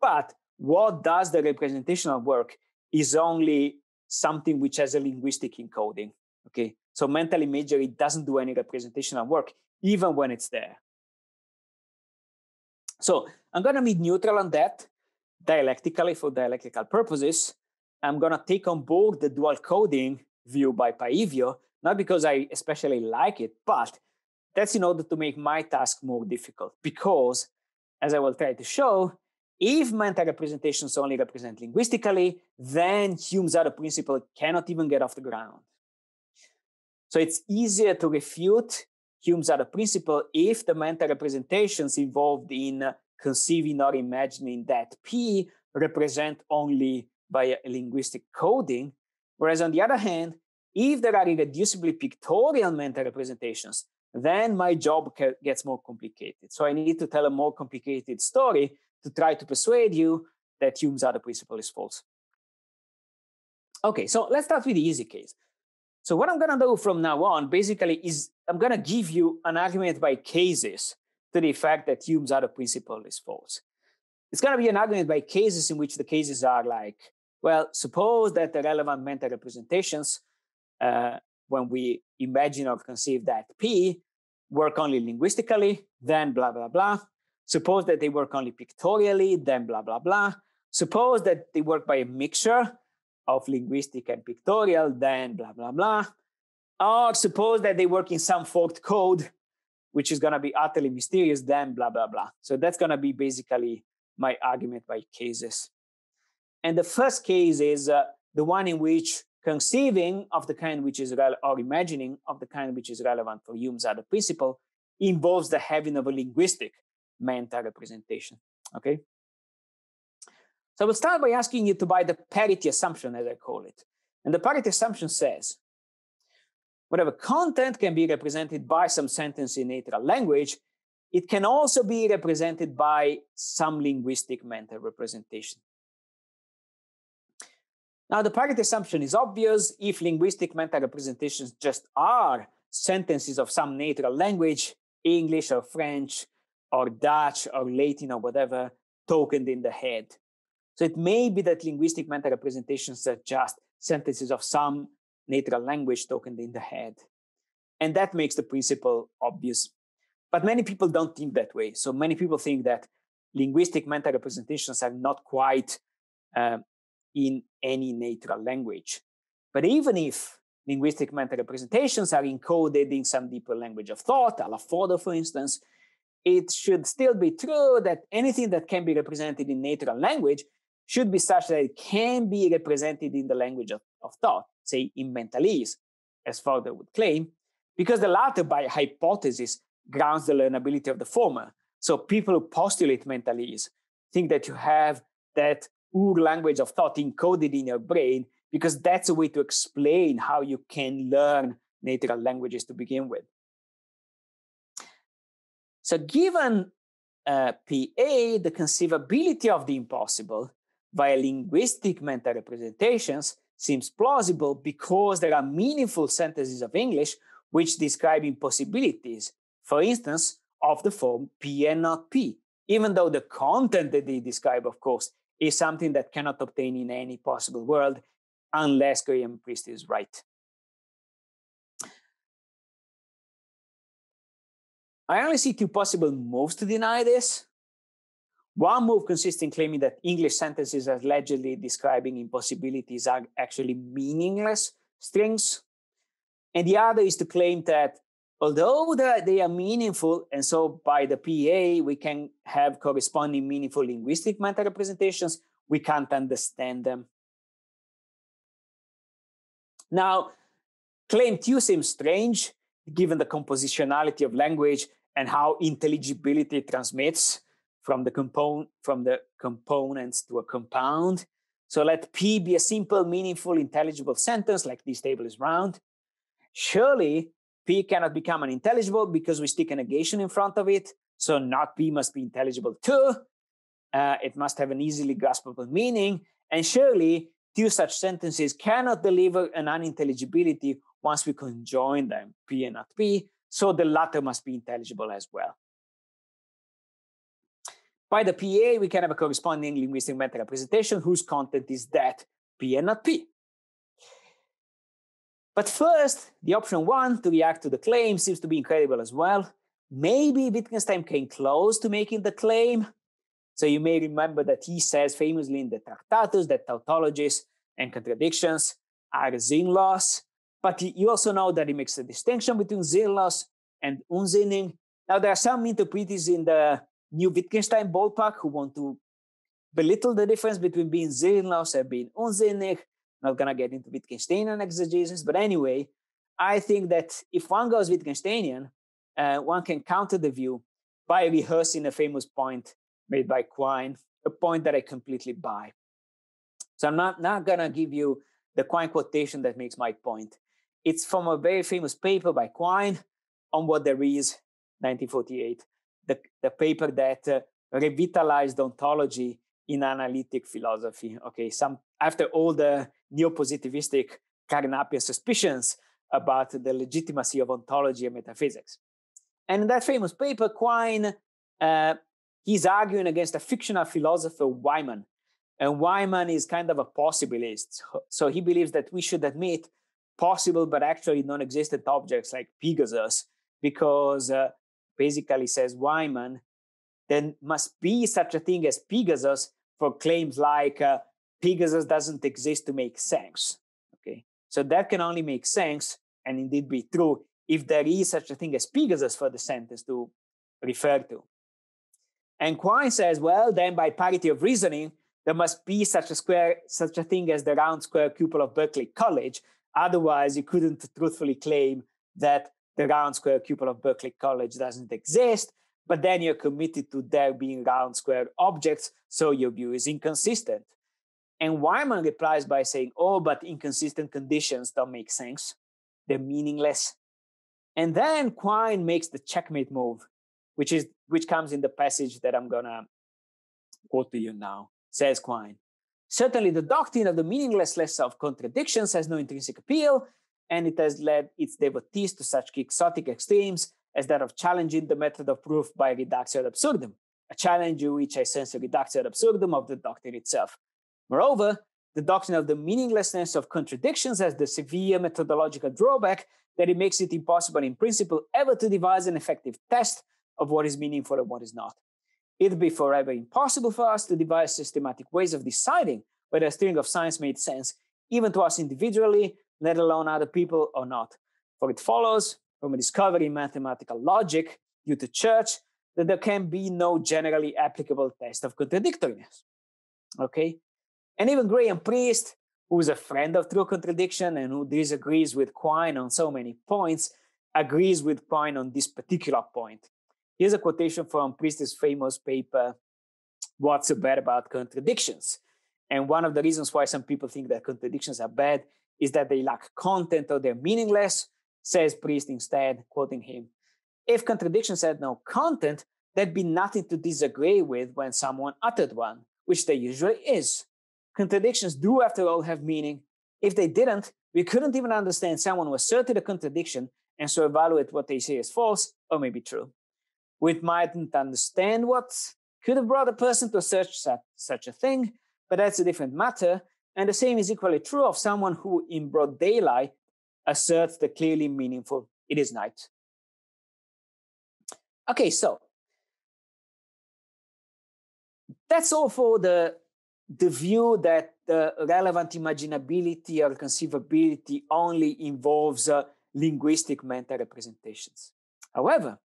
but what does the representational work is only something which has a linguistic encoding. Okay, so mental imagery doesn't do any representational work, even when it's there. So I'm going to be neutral on that dialectically for dialectical purposes. I'm going to take on board the dual coding view by Paivio, not because I especially like it, but that's in order to make my task more difficult. Because, as I will try to show, if mental representations only represent linguistically, then Hume's other principle cannot even get off the ground. So it's easier to refute Hume's other principle if the mental representations involved in conceiving or imagining that P represent only by a linguistic coding. Whereas on the other hand, if there are irreducibly pictorial mental representations, then my job gets more complicated. So I need to tell a more complicated story to try to persuade you that Hume's other principle is false. Okay, so let's start with the easy case. So what I'm going to do from now on, basically, is I'm going to give you an argument by cases to the effect that Hume's other principle is false. It's going to be an argument by cases in which the cases are like, well, suppose that the relevant mental representations, when we imagine or conceive that P, work only linguistically, then blah, blah, blah. Suppose that they work only pictorially, then blah, blah, blah. Suppose that they work by a mixture of linguistic and pictorial, then blah, blah, blah. Or suppose that they work in some forked code, which is going to be utterly mysterious, then blah, blah, blah. So that's going to be basically my argument by cases. And the first case is the one in which conceiving of the kind which is or imagining of the kind which is relevant for Hume's other principle involves the having of a linguistic mental representation. Okay. So I will start by asking you to buy the parity assumption, as I call it. And the parity assumption says, whatever content can be represented by some sentence in natural language, it can also be represented by some linguistic mental representation. Now, the parity assumption is obvious if linguistic mental representations just are sentences of some natural language, English or French or Dutch or Latin or whatever, tokened in the head. So it may be that linguistic mental representations are just sentences of some natural language tokened in the head. And that makes the principle obvious. But many people don't think that way. So many people think that linguistic mental representations are not quite in any natural language. But even if linguistic mental representations are encoded in some deeper language of thought, a la Fodor, for instance, it should still be true that anything that can be represented in natural language should be such that it can be represented in the language of thought, say in mentalese, as Fodor would claim, because the latter, by hypothesis, grounds the learnability of the former. So people who postulate mentalese think that you have that language of thought encoded in your brain, because that's a way to explain how you can learn natural languages to begin with. So given PA, the conceivability of the impossible via linguistic mental representations seems plausible because there are meaningful sentences of English which describe impossibilities, for instance, of the form P and not P, even though the content that they describe, of course, is something that cannot obtain in any possible world unless Graham Priest is right. I only see two possible moves to deny this. One move consists in claiming that English sentences allegedly describing impossibilities are actually meaningless strings. And the other is to claim that although they are meaningful, and so by the PA, we can have corresponding meaningful linguistic mental representations, we can't understand them. Now, claim 2 seems strange, given the compositionality of language and how intelligibility transmits from the components to a compound. So let P be a simple, meaningful, intelligible sentence, like this table is round. Surely, P cannot become unintelligible because we stick a negation in front of it. So not P must be intelligible too. It must have an easily graspable meaning. And surely, 2 such sentences cannot deliver an unintelligibility once we conjoin them, P and not P. So the latter must be intelligible as well. By the PA, we can have a corresponding linguistic mental representation whose content is that P and not P. But first, the option 1 to react to the claim seems to be incredible as well. Maybe Wittgenstein came close to making the claim. So you may remember that he says famously in the Tractatus that tautologies and contradictions are sinnlos. But you also know that he makes a distinction between sinnlos and unsinnig. Now, there are some interpreters in the new Wittgenstein ballpark who want to belittle the difference between being sinnlos and being unsinnig. Not going to get into Wittgensteinian exegesis, but anyway, I think that if one goes Wittgensteinian, one can counter the view by rehearsing a famous point made by Quine, a point that I completely buy. So I'm not going to give you the Quine quotation that makes my point. It's from a very famous paper by Quine on what there is, 1948, the paper that revitalized ontology in analytic philosophy. Okay, after all the neo-positivistic Carnapian suspicions about the legitimacy of ontology and metaphysics. And in that famous paper, Quine, he's arguing against a fictional philosopher, Wyman. And Wyman is kind of a possibilist. So he believes that we should admit possible but actually non-existent objects like Pegasus, because basically, says Wyman, there must be such a thing as Pegasus for claims like Pegasus doesn't exist to make sense. Okay, so that can only make sense and indeed be true if there is such a thing as Pegasus for the sentence to refer to. And Quine says, well, then by parity of reasoning, there must be such a thing as the round square cupola of Berkeley College. Otherwise, you couldn't truthfully claim that the round square cupola of Berkeley College doesn't exist, but then you're committed to there being round square objects, so your view is inconsistent. And Wyman replies by saying, oh, but inconsistent conditions don't make sense. They're meaningless. And then Quine makes the checkmate move, which comes in the passage that I'm going to quote to you now. Says Quine, certainly the doctrine of the meaninglessness of contradictions has no intrinsic appeal, and it has led its devotees to such quixotic extremes as that of challenging the method of proof by reductio ad absurdum, a challenge in which I sense a reductio ad absurdum of the doctrine itself. Moreover, the doctrine of the meaninglessness of contradictions has the severe methodological drawback that it makes it impossible in principle ever to devise an effective test of what is meaningful and what is not. It'd be forever impossible for us to devise systematic ways of deciding whether a theory of science made sense, even to us individually, let alone other people or not. For it follows from a discovery in mathematical logic due to Church that there can be no generally applicable test of contradictoriness. Okay? And even Graham Priest, who is a friend of true contradiction and who disagrees with Quine on so many points, agrees with Quine on this particular point. Here's a quotation from Priest's famous paper, What's So Bad About Contradictions? And one of the reasons why some people think that contradictions are bad is that they lack content or they're meaningless, says Priest instead, quoting him. If contradictions had no content, there'd be nothing to disagree with when someone uttered one, which there usually is. Contradictions do, after all, have meaning. If they didn't, we couldn't even understand someone who asserted a contradiction and so evaluate what they say as false or maybe true. We mightn't understand what could have brought a person to such a thing, but that's a different matter. And the same is equally true of someone who, in broad daylight, asserts the clearly meaningful, it is night. Okay, so that's all for the view that relevant imaginability or conceivability only involves linguistic mental representations. However,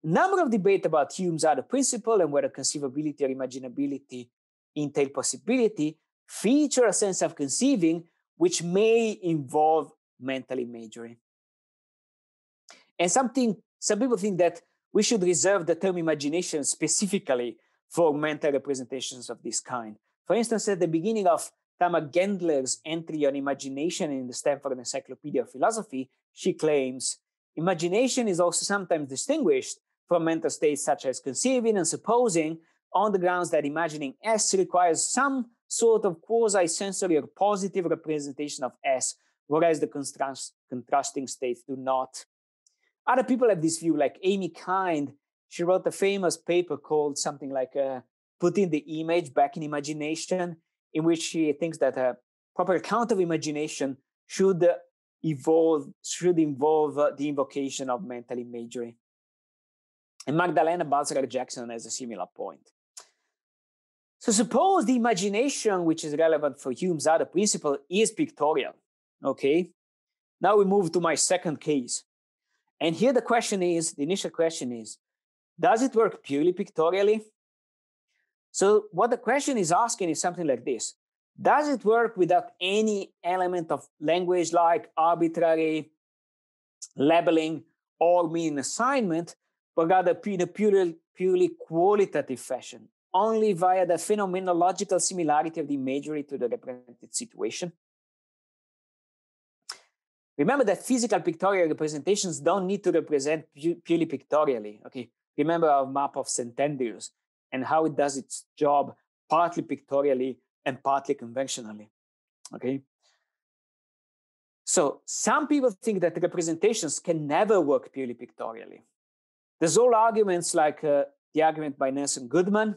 a number of debate about Hume's other principle and whether conceivability or imaginability entail possibility feature a sense of conceiving which may involve mental imagery. And some people think that we should reserve the term imagination specifically for mental representations of this kind. For instance, at the beginning of Tamar Gendler's entry on imagination in the Stanford Encyclopedia of Philosophy, she claims, imagination is also sometimes distinguished from mental states such as conceiving and supposing on the grounds that imagining S requires some sort of quasi-sensory or positive representation of S, whereas the contrasting states do not. Other people have this view, like Amy Kind. She wrote a famous paper called something like Putting the Image Back in Imagination, in which she thinks that a proper account of imagination should involve the invocation of mental imagery. And Magdalena Balzar-Jackson has a similar point. So suppose the imagination, which is relevant for Hume's other principle, is pictorial, okay? Now we move to my second case. And here the initial question is, does it work purely pictorially? So what the question is asking is something like this. Does it work without any element of language like arbitrary labeling or meaning assignment, but rather in a purely qualitative fashion, only via the phenomenological similarity of the imagery to the represented situation? Remember that physical pictorial representations don't need to represent purely pictorially. Okay, remember our map of St. Andrews and how it does its job partly pictorially and partly conventionally. Okay. So some people think that representations can never work purely pictorially. There's all arguments like the argument by Nelson Goodman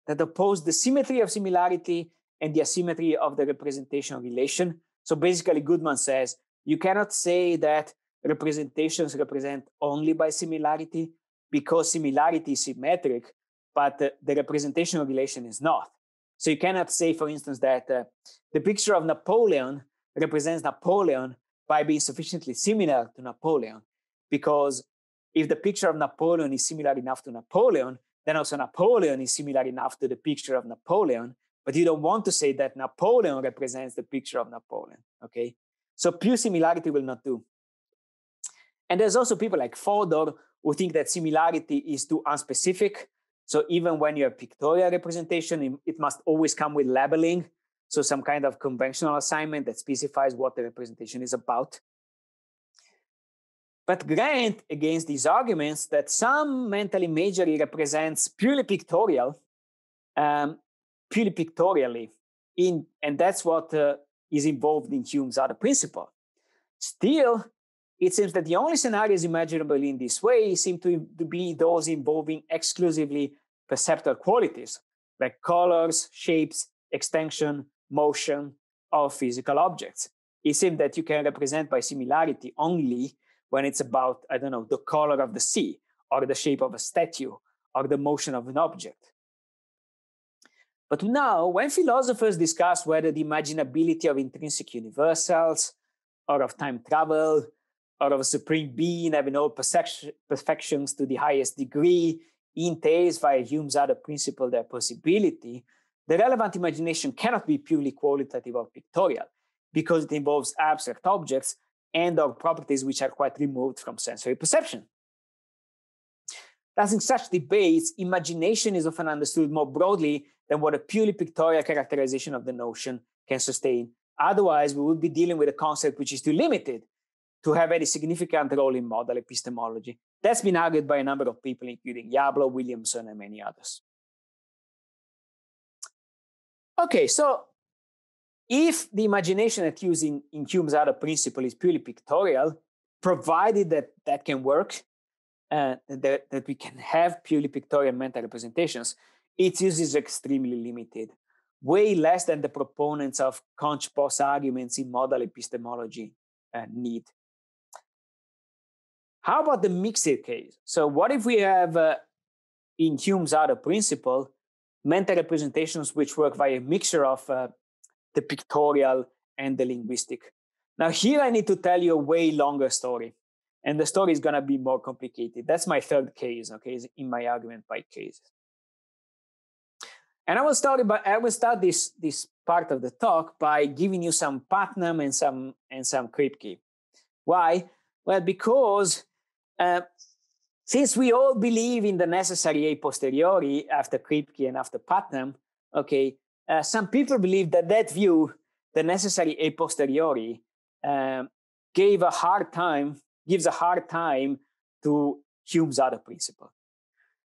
that oppose the symmetry of similarity and the asymmetry of the representation relation. So basically, Goodman says you cannot say that representations represent only by similarity because similarity is symmetric, but the representational relation is not. So you cannot say, for instance, that the picture of Napoleon represents Napoleon by being sufficiently similar to Napoleon, because if the picture of Napoleon is similar enough to Napoleon, then also Napoleon is similar enough to the picture of Napoleon, but you don't want to say that Napoleon represents the picture of Napoleon, okay? So pure similarity will not do. And there's also people like Fodor who think that similarity is too unspecific. So even when you have pictorial representation, it must always come with labeling. So some kind of conventional assignment that specifies what the representation is about. But grant against these arguments that some mental imagery represents purely pictorially, and that's what is involved in Hume's other principle. Still, it seems that the only scenarios imaginable in this way seem to be those involving exclusively perceptual qualities, like colors, shapes, extension, motion, or physical objects. It seems that you can represent by similarity only when it's about, I don't know, the color of the sea, or the shape of a statue, or the motion of an object. But now, when philosophers discuss whether the imaginability of intrinsic universals, or of time travel, or of a supreme being having all perfections to the highest degree, entails via Hume's other principle their possibility, the relevant imagination cannot be purely qualitative or pictorial, because it involves abstract objects and or properties which are quite removed from sensory perception. Thus, in such debates, imagination is often understood more broadly than what a purely pictorial characterization of the notion can sustain. Otherwise, we would be dealing with a concept which is too limited to have any significant role in modal epistemology. That's been argued by a number of people, including Yablo, Williamson, and many others. Okay, so if the imagination that's used in Hume's other principle is purely pictorial, provided that that can work, that we can have purely pictorial mental representations, its use is extremely limited, way less than the proponents of conch-post arguments in modal epistemology need. How about the mixed case? So what if we have, in Hume's other principle, mental representations which work via a mixture of the pictorial and the linguistic? Now here I need to tell you a way longer story, and the story is going to be more complicated. That's my third case, okay, in my argument by cases. And I will start this part of the talk by giving you some Putnam and some Kripke. Why? Well, because since we all believe in the necessary a posteriori after Kripke and after Putnam, okay, some people believe that view, the necessary a posteriori, gives a hard time to Hume's other principle.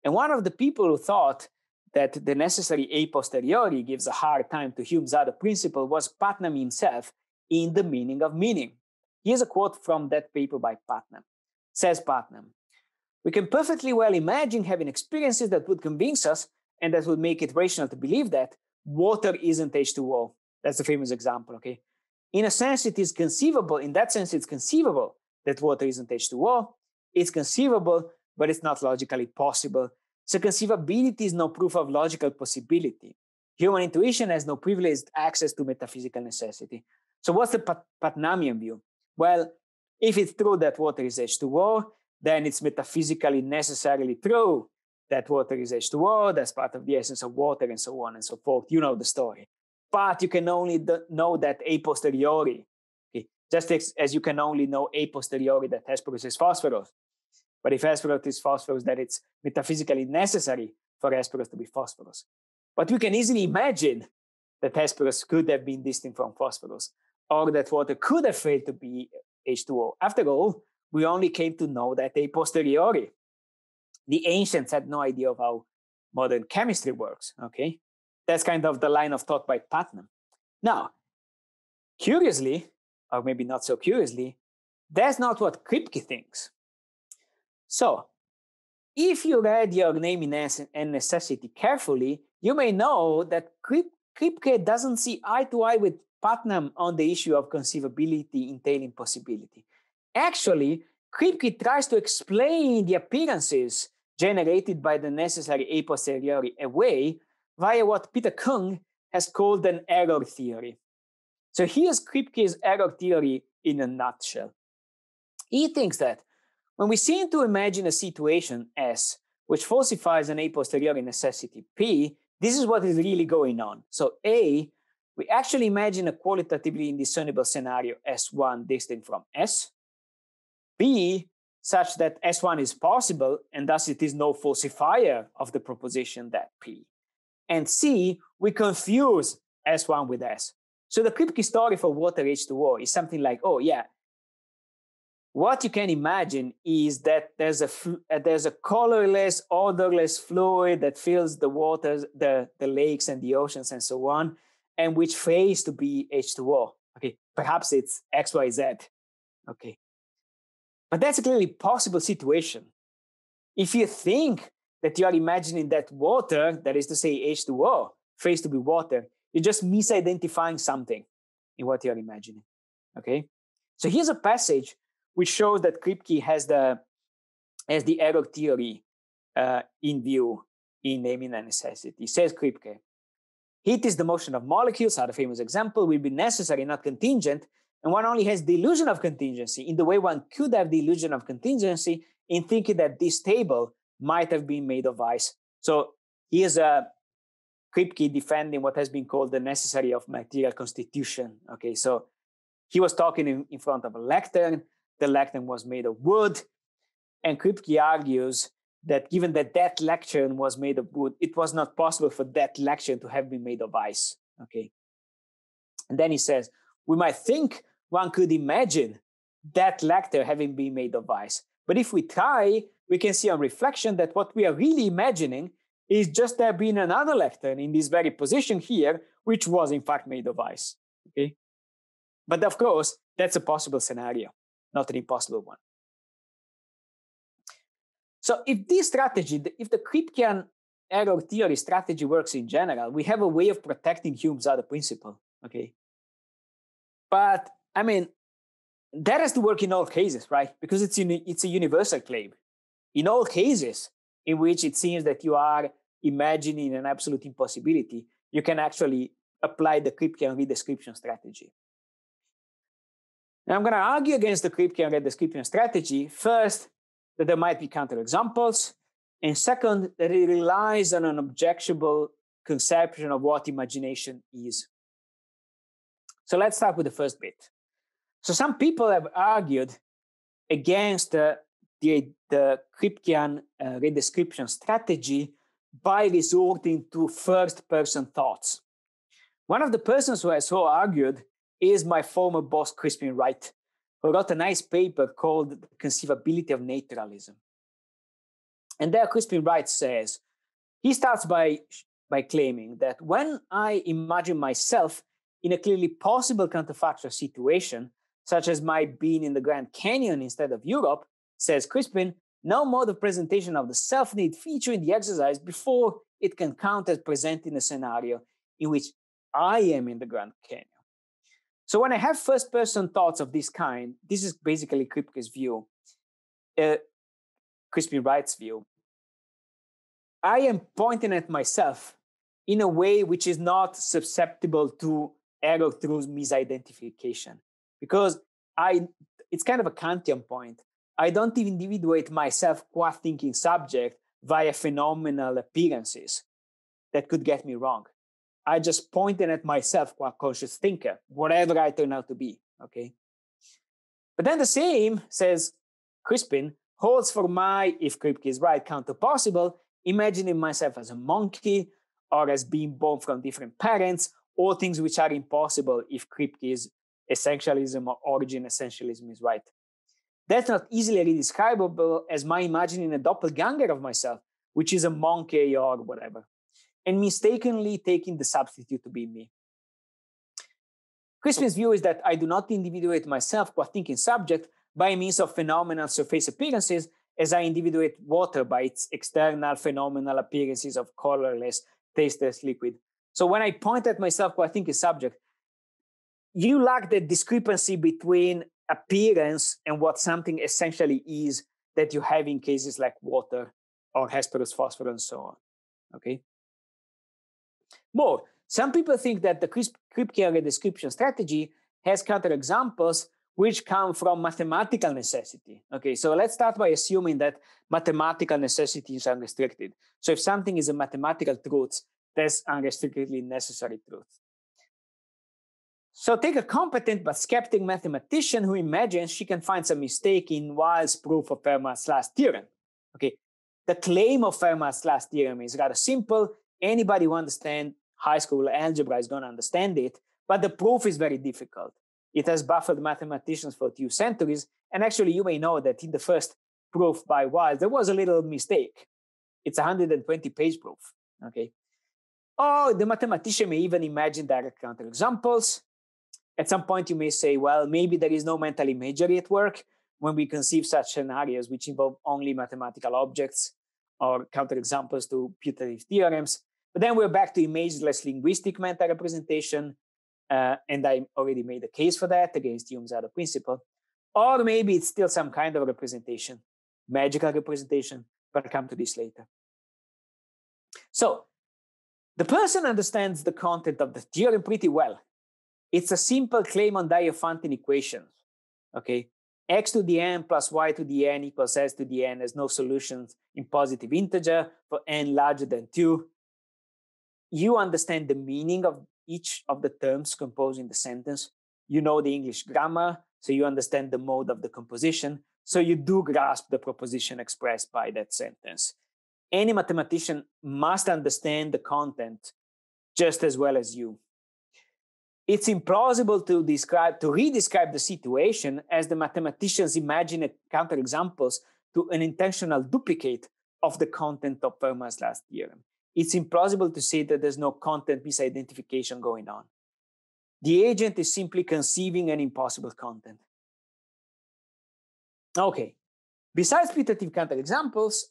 And one of the people who thought that the necessary a posteriori gives a hard time to Hume's other principle was Putnam himself in The Meaning of Meaning. Here's a quote from that paper by Putnam. Says Putnam, "We can perfectly well imagine having experiences that would convince us and that would make it rational to believe that water isn't H2O. That's the famous example, okay? In a sense, it is conceivable. In that sense, it's conceivable that water isn't H2O. It's conceivable, but it's not logically possible. So conceivability is no proof of logical possibility. Human intuition has no privileged access to metaphysical necessity." So what's the Putnamian view? Well, if it's true that water is H2O, then it's metaphysically necessarily true that water is H2O, that's part of the essence of water, and so on and so forth. You know the story. But you can only know that a posteriori, okay? Just as you can only know a posteriori that Hesperus is phosphorus. But if Hesperus is phosphorus, then it's metaphysically necessary for Hesperus to be phosphorus. But we can easily imagine that Hesperus could have been distinct from phosphorus, or that water could have failed to be H2O. After all, we only came to know that a posteriori. The ancients had no idea of how modern chemistry works, okay? That's kind of the line of thought by Putnam. Now, curiously, or maybe not so curiously, that's not what Kripke thinks. So, if you read Your Name and Necessity carefully, you may know that Kripke doesn't see eye to eye with Putnam on the issue of conceivability entailing possibility. Actually, Kripke tries to explain the appearances generated by the necessary a posteriori away via what Peter Kung has called an error theory. So here's Kripke's error theory in a nutshell. He thinks that when we seem to imagine a situation S, which falsifies an a posteriori necessity P, this is what is really going on. So A, we actually imagine a qualitatively indiscernible scenario S1 distinct from S. B, such that S1 is possible, and thus it is no falsifier of the proposition that P. And C, we confuse S1 with S. So the Kripke story for water H2O is something like, oh yeah, what you can imagine is that there's a colorless, odorless fluid that fills the waters, the lakes and the oceans and so on, and which fails to be H2O. Okay, perhaps it's XYZ. Okay. But that's a clearly possible situation. If you think that you are imagining that water, that is to say H2O, fails to be water, you're just misidentifying something in what you're imagining. Okay? So here's a passage which shows that Kripke has the as the error theory in view in naming a necessity. Says Kripke, heat is the motion of molecules, are the famous example, will be necessary, not contingent, and one only has the illusion of contingency in the way one could have the illusion of contingency in thinking that this table might have been made of ice. So here's Kripke defending what has been called the necessity of material constitution. Okay, so he was talking in front of a lectern. The lectern was made of wood. And Kripke argues that given that that lectern was made of wood, it was not possible for that lectern to have been made of ice. Okay. And then he says, we might think one could imagine that lectern having been made of ice. But if we try, we can see on reflection that what we are really imagining is just there being another lectern in this very position here, which was in fact made of ice. Okay. But of course, that's a possible scenario, not an impossible one. So if this strategy, if the Kripkean error theory strategy works in general, we have a way of protecting Hume's other principle, okay? But I mean, that has to work in all cases, right? Because it's a universal claim. In all cases in which it seems that you are imagining an absolute impossibility, you can actually apply the Kripkean redescription strategy. Now I'm going to argue against the Kripkean redescription strategy. First, that there might be counterexamples, and second, that it relies on an objectionable conception of what imagination is. So let's start with the first bit. So some people have argued against the Kripkean redescription strategy by resorting to first-person thoughts. One of the persons who has so argued is my former boss, Crispin Wright, who wrote a nice paper called The Conceivability of Naturalism. And there Crispin Wright says, he starts by claiming that when I imagine myself in a clearly possible counterfactual situation, such as my being in the Grand Canyon instead of Europe, says Crispin, no mode of presentation of the self need feature in the exercise before it can count as presenting a scenario in which I am in the Grand Canyon. So when I have first-person thoughts of this kind, this is basically Kripke's view, Crispin Wright's view. I am pointing at myself in a way which is not susceptible to error through misidentification, because it's kind of a Kantian point. I don't individuate myself qua thinking subject via phenomenal appearances that could get me wrong. I just pointed at myself qua conscious thinker, whatever I turn out to be, okay? But then the same, says Crispin, holds for my, if Kripke is right, counter possible, imagining myself as a monkey or as being born from different parents, all things which are impossible if Kripke's essentialism or origin essentialism is right. That's not easily redescribable as my imagining a doppelganger of myself, which is a monkey or whatever, and mistakenly taking the substitute to be me. Crispin's view is that I do not individuate myself qua thinking subject by means of phenomenal surface appearances, as I individuate water by its external phenomenal appearances of colorless, tasteless liquid. So when I point at myself qua thinking subject, you lack the discrepancy between appearance and what something essentially is that you have in cases like water or Hesperus phosphorus and so on, okay? More, some people think that the Kripkean redescription strategy has counterexamples which come from mathematical necessity. Okay, so let's start by assuming that mathematical necessity is unrestricted. So if something is a mathematical truth, that's unrestrictedly necessary truth. So take a competent but skeptic mathematician who imagines she can find some mistake in Weyl's proof of Fermat's last theorem. Okay, the claim of Fermat's last theorem is rather simple. Anybody who understands high school algebra is going to understand it, but the proof is very difficult. It has baffled mathematicians for 2 centuries, and actually you may know that in the first proof by Weyl, there was a little mistake. It's a 120-page proof, okay? Or the mathematician may even imagine direct counterexamples. At some point you may say, well, maybe there is no mental imagery at work when we conceive such scenarios which involve only mathematical objects or counterexamples to putative theorems. But then we're back to imageless linguistic mental representation, and I already made a case for that against Hume's other principle. Or maybe it's still some kind of representation. magical representation, but I'll come to this later. So the person understands the content of the theorem pretty well. It's a simple claim on Diophantine equations, okay? X to the n plus y to the n equals s to the n has no solutions in positive integer for n larger than 2. You understand the meaning of each of the terms composing the sentence. You know the English grammar, so you understand the mode of the composition. So you do grasp the proposition expressed by that sentence. Any mathematician must understand the content just as well as you. It's implausible to redescribe the situation as the mathematicians imagine counterexamples to an intentional duplicate of the content of Fermat's last theorem. It's implausible to say that there's no content misidentification going on. The agent is simply conceiving an impossible content. Okay, besides putative counterexamples,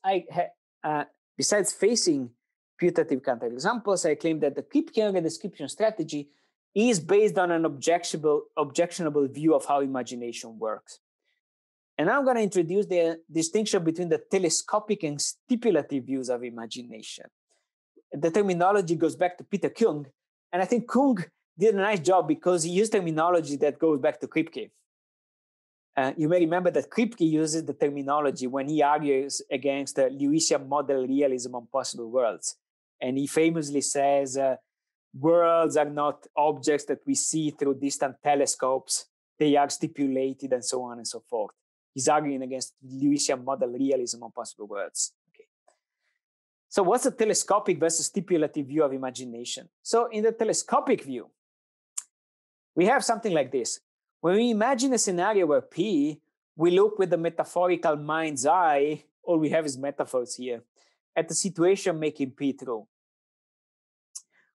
besides facing putative counterexamples, I claim that the Kripkean redescription strategy is based on an objectionable view of how imagination works. And I'm going to introduce the distinction between the telescopic and stipulative views of imagination. The terminology goes back to Peter Kuhn, and I think Kuhn did a nice job because he used terminology that goes back to Kripke. You may remember that Kripke uses the terminology when he argues against the Lewisian model realism on possible worlds. And he famously says, worlds are not objects that we see through distant telescopes. They are stipulated and so on and so forth. He's arguing against Lewisian model realism on possible worlds. Okay. So what's the telescopic versus stipulative view of imagination? So in the telescopic view, we have something like this. When we imagine a scenario where P, we look with the metaphorical mind's eye, all we have is metaphors here, at the situation making P true.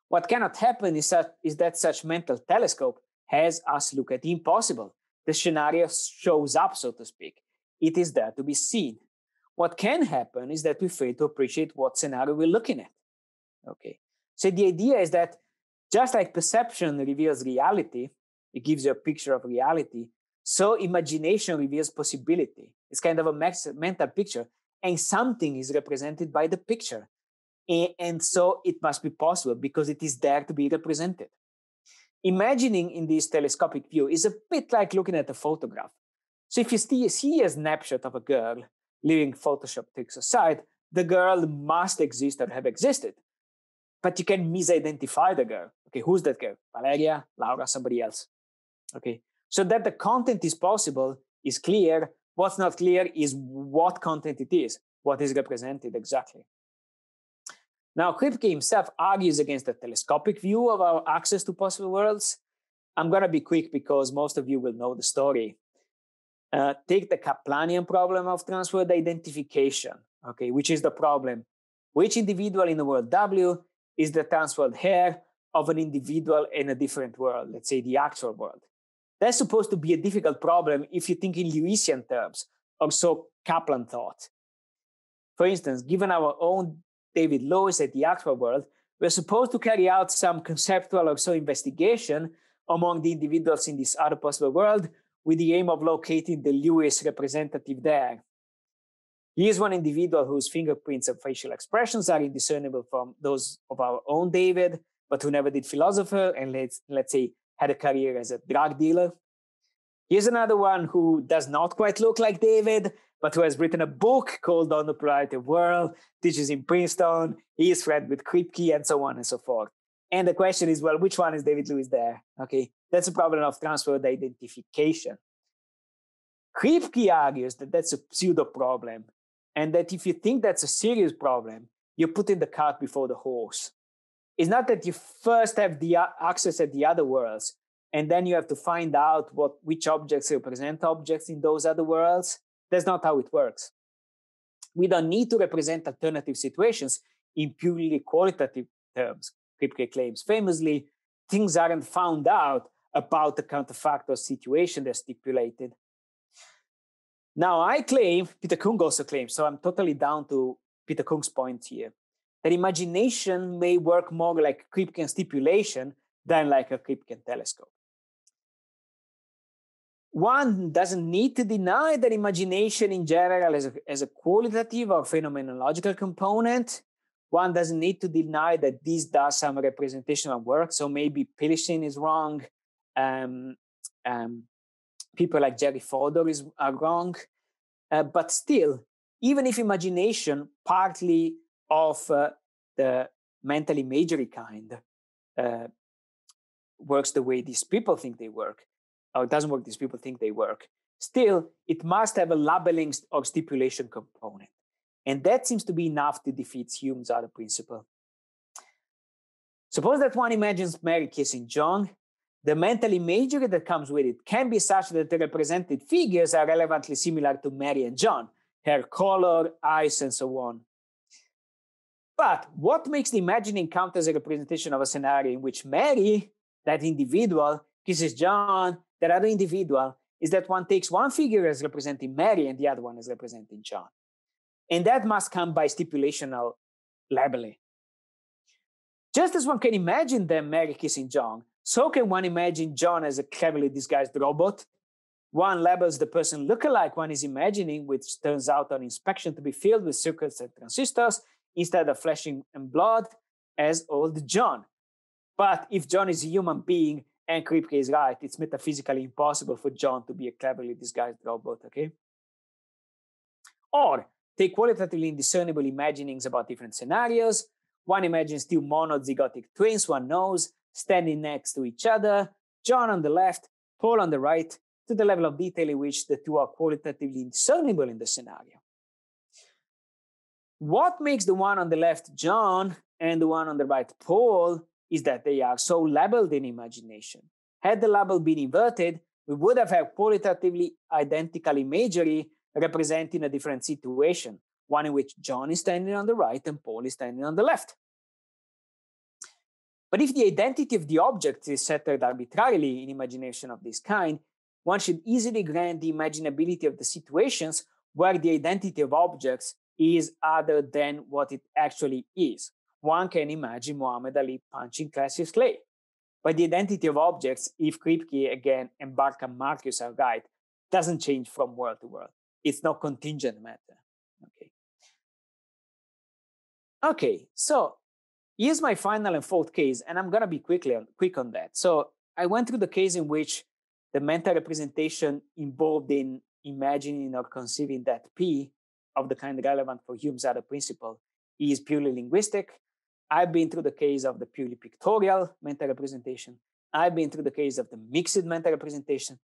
What cannot happen is that such mental telescope has us look at the impossible. The scenario shows up, so to speak. It is there to be seen. What can happen is that we fail to appreciate what scenario we're looking at. Okay. So the idea is that just like perception reveals reality, it gives you a picture of reality, so imagination reveals possibility. It's kind of a mental picture, and something is represented by the picture. And so it must be possible because it is there to be represented. Imagining in this telescopic view is a bit like looking at a photograph. So if you see a snapshot of a girl, leaving Photoshop tricks aside, the girl must exist or have existed. But you can misidentify the girl. Okay, who's that girl? Valeria, Laura, somebody else. Okay, so that the content is possible is clear. What's not clear is what content it is, what is represented exactly. Now, Kripke himself argues against the telescopic view of our access to possible worlds. I'm going to be quick because most of you will know the story. Take the Kaplanian problem of transworld identification, okay, which is the problem. Which individual in the world W is the transworld hair of an individual in a different world, let's say the actual world? That's supposed to be a difficult problem if you think in Lewisian terms, or so Kaplan thought. For instance, given our own David Lewis at the actual world, we're supposed to carry out some conceptual or so investigation among the individuals in this other possible world with the aim of locating the Lewis representative there. Here's one individual whose fingerprints and facial expressions are indiscernible from those of our own David, but who never did philosopher and let's say had a career as a drug dealer. Here's another one who does not quite look like David, but who has written a book called On the Plurality of World, teaches in Princeton, he is friends with Kripke, and so on and so forth. And the question is, well, which one is David Lewis there? Okay, that's a problem of transworld identification. Kripke argues that that's a pseudo problem, and that if you think that's a serious problem, you're putting the cart before the horse. It's not that you first have the access at the other worlds, and then you have to find out which objects represent objects in those other worlds. That's not how it works. We don't need to represent alternative situations in purely qualitative terms. Kripke claims famously, things aren't found out about the counterfactual situation they're stipulated. Now I claim, Peter Kuhn also claims, so I'm totally down to Peter Kuhn's point here, that imagination may work more like Kripkean stipulation than like a Kripkean telescope. one doesn't need to deny that imagination in general as a qualitative or phenomenological component. One doesn't need to deny that this does some representational work. So maybe Pilsin is wrong. People like Jerry Fodor are wrong. But still, even if imagination, partly of the mental imagery kind, works the way these people think they work, or doesn't work these people think they work, still, it must have a labeling or stipulation component. And that seems to be enough to defeat Hume's other principle. Suppose that one imagines Mary kissing John. The mental imagery that comes with it can be such that the represented figures are relevantly similar to Mary and John, hair color, eyes, and so on. But what makes the imagining count as a representation of a scenario in which Mary, that individual, kisses John, that other individual, is that one takes one figure as representing Mary and the other one as representing John. And that must come by stipulational labeling. Just as one can imagine them Mary kissing John, so can one imagine John as a cleverly disguised robot. One labels the person lookalike one is imagining, which turns out on inspection to be filled with circuits and transistors instead of flesh and blood, as old John. But if John is a human being and Kripke is right, it's metaphysically impossible for John to be a cleverly disguised robot, okay? Or take qualitatively indiscernible imaginings about different scenarios. One imagines two monozygotic twins, one knows, standing next to each other, John on the left, Paul on the right, to the level of detail in which the two are qualitatively indiscernible in the scenario. What makes the one on the left John and the one on the right Paul is that they are so labeled in imagination. Had the label been inverted, we would have had qualitatively identical imagery representing a different situation, one in which John is standing on the right and Paul is standing on the left. But if the identity of the object is settled arbitrarily in imagination of this kind, one should easily grant the imaginability of the situations where the identity of objects is other than what it actually is. One can imagine Muhammad Ali punching Cassius Clay. But the identity of objects, if Kripke again and Barker Marcus are right, doesn't change from world to world. It's not contingent matter. Okay, so here's my final and fourth case, and I'm going to be quick on that. So I went through the case in which the mental representation involved in imagining or conceiving that P of the kind relevant for Hume's other principle is purely linguistic. I've been through the case of the purely pictorial mental representation. I've been through the case of the mixed mental representation.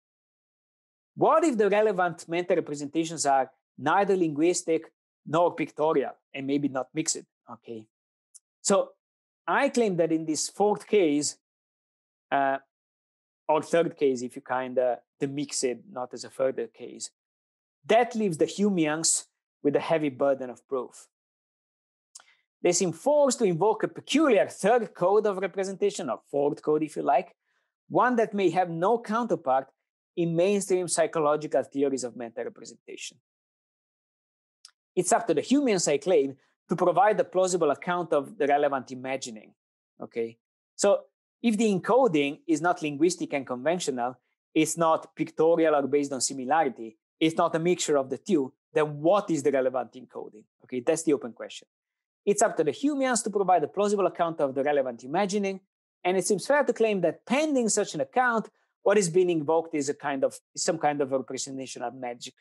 What if the relevant mental representations are neither linguistic nor pictorial, and maybe not mixed? Okay. So I claim that in this fourth case, or third case, if you the mixed not as a further case, that leaves the Humeans with a heavy burden of proof. They seem forced to invoke a peculiar third code of representation, or fourth code if you like, one that may have no counterpart in mainstream psychological theories of mental representation. It's up to the Humeans, I claim, to provide a plausible account of the relevant imagining, okay? So if the encoding is not linguistic and conventional, it's not pictorial or based on similarity, it's not a mixture of the two, then what is the relevant encoding? Okay, that's the open question. It's up to the Humeans to provide a plausible account of the relevant imagining, and it seems fair to claim that pending such an account, what is being invoked is some kind of representation of magic.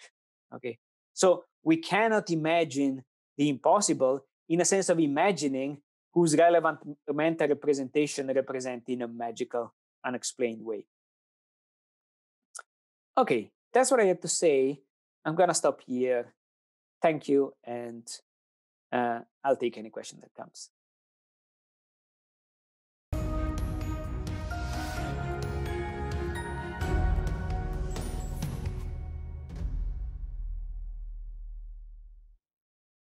Okay, so we cannot imagine the impossible in a sense of imagining whose relevant mental representation represent in a magical, unexplained way. Okay, that's what I have to say. I'm gonna stop here. Thank you, and I'll take any question that comes.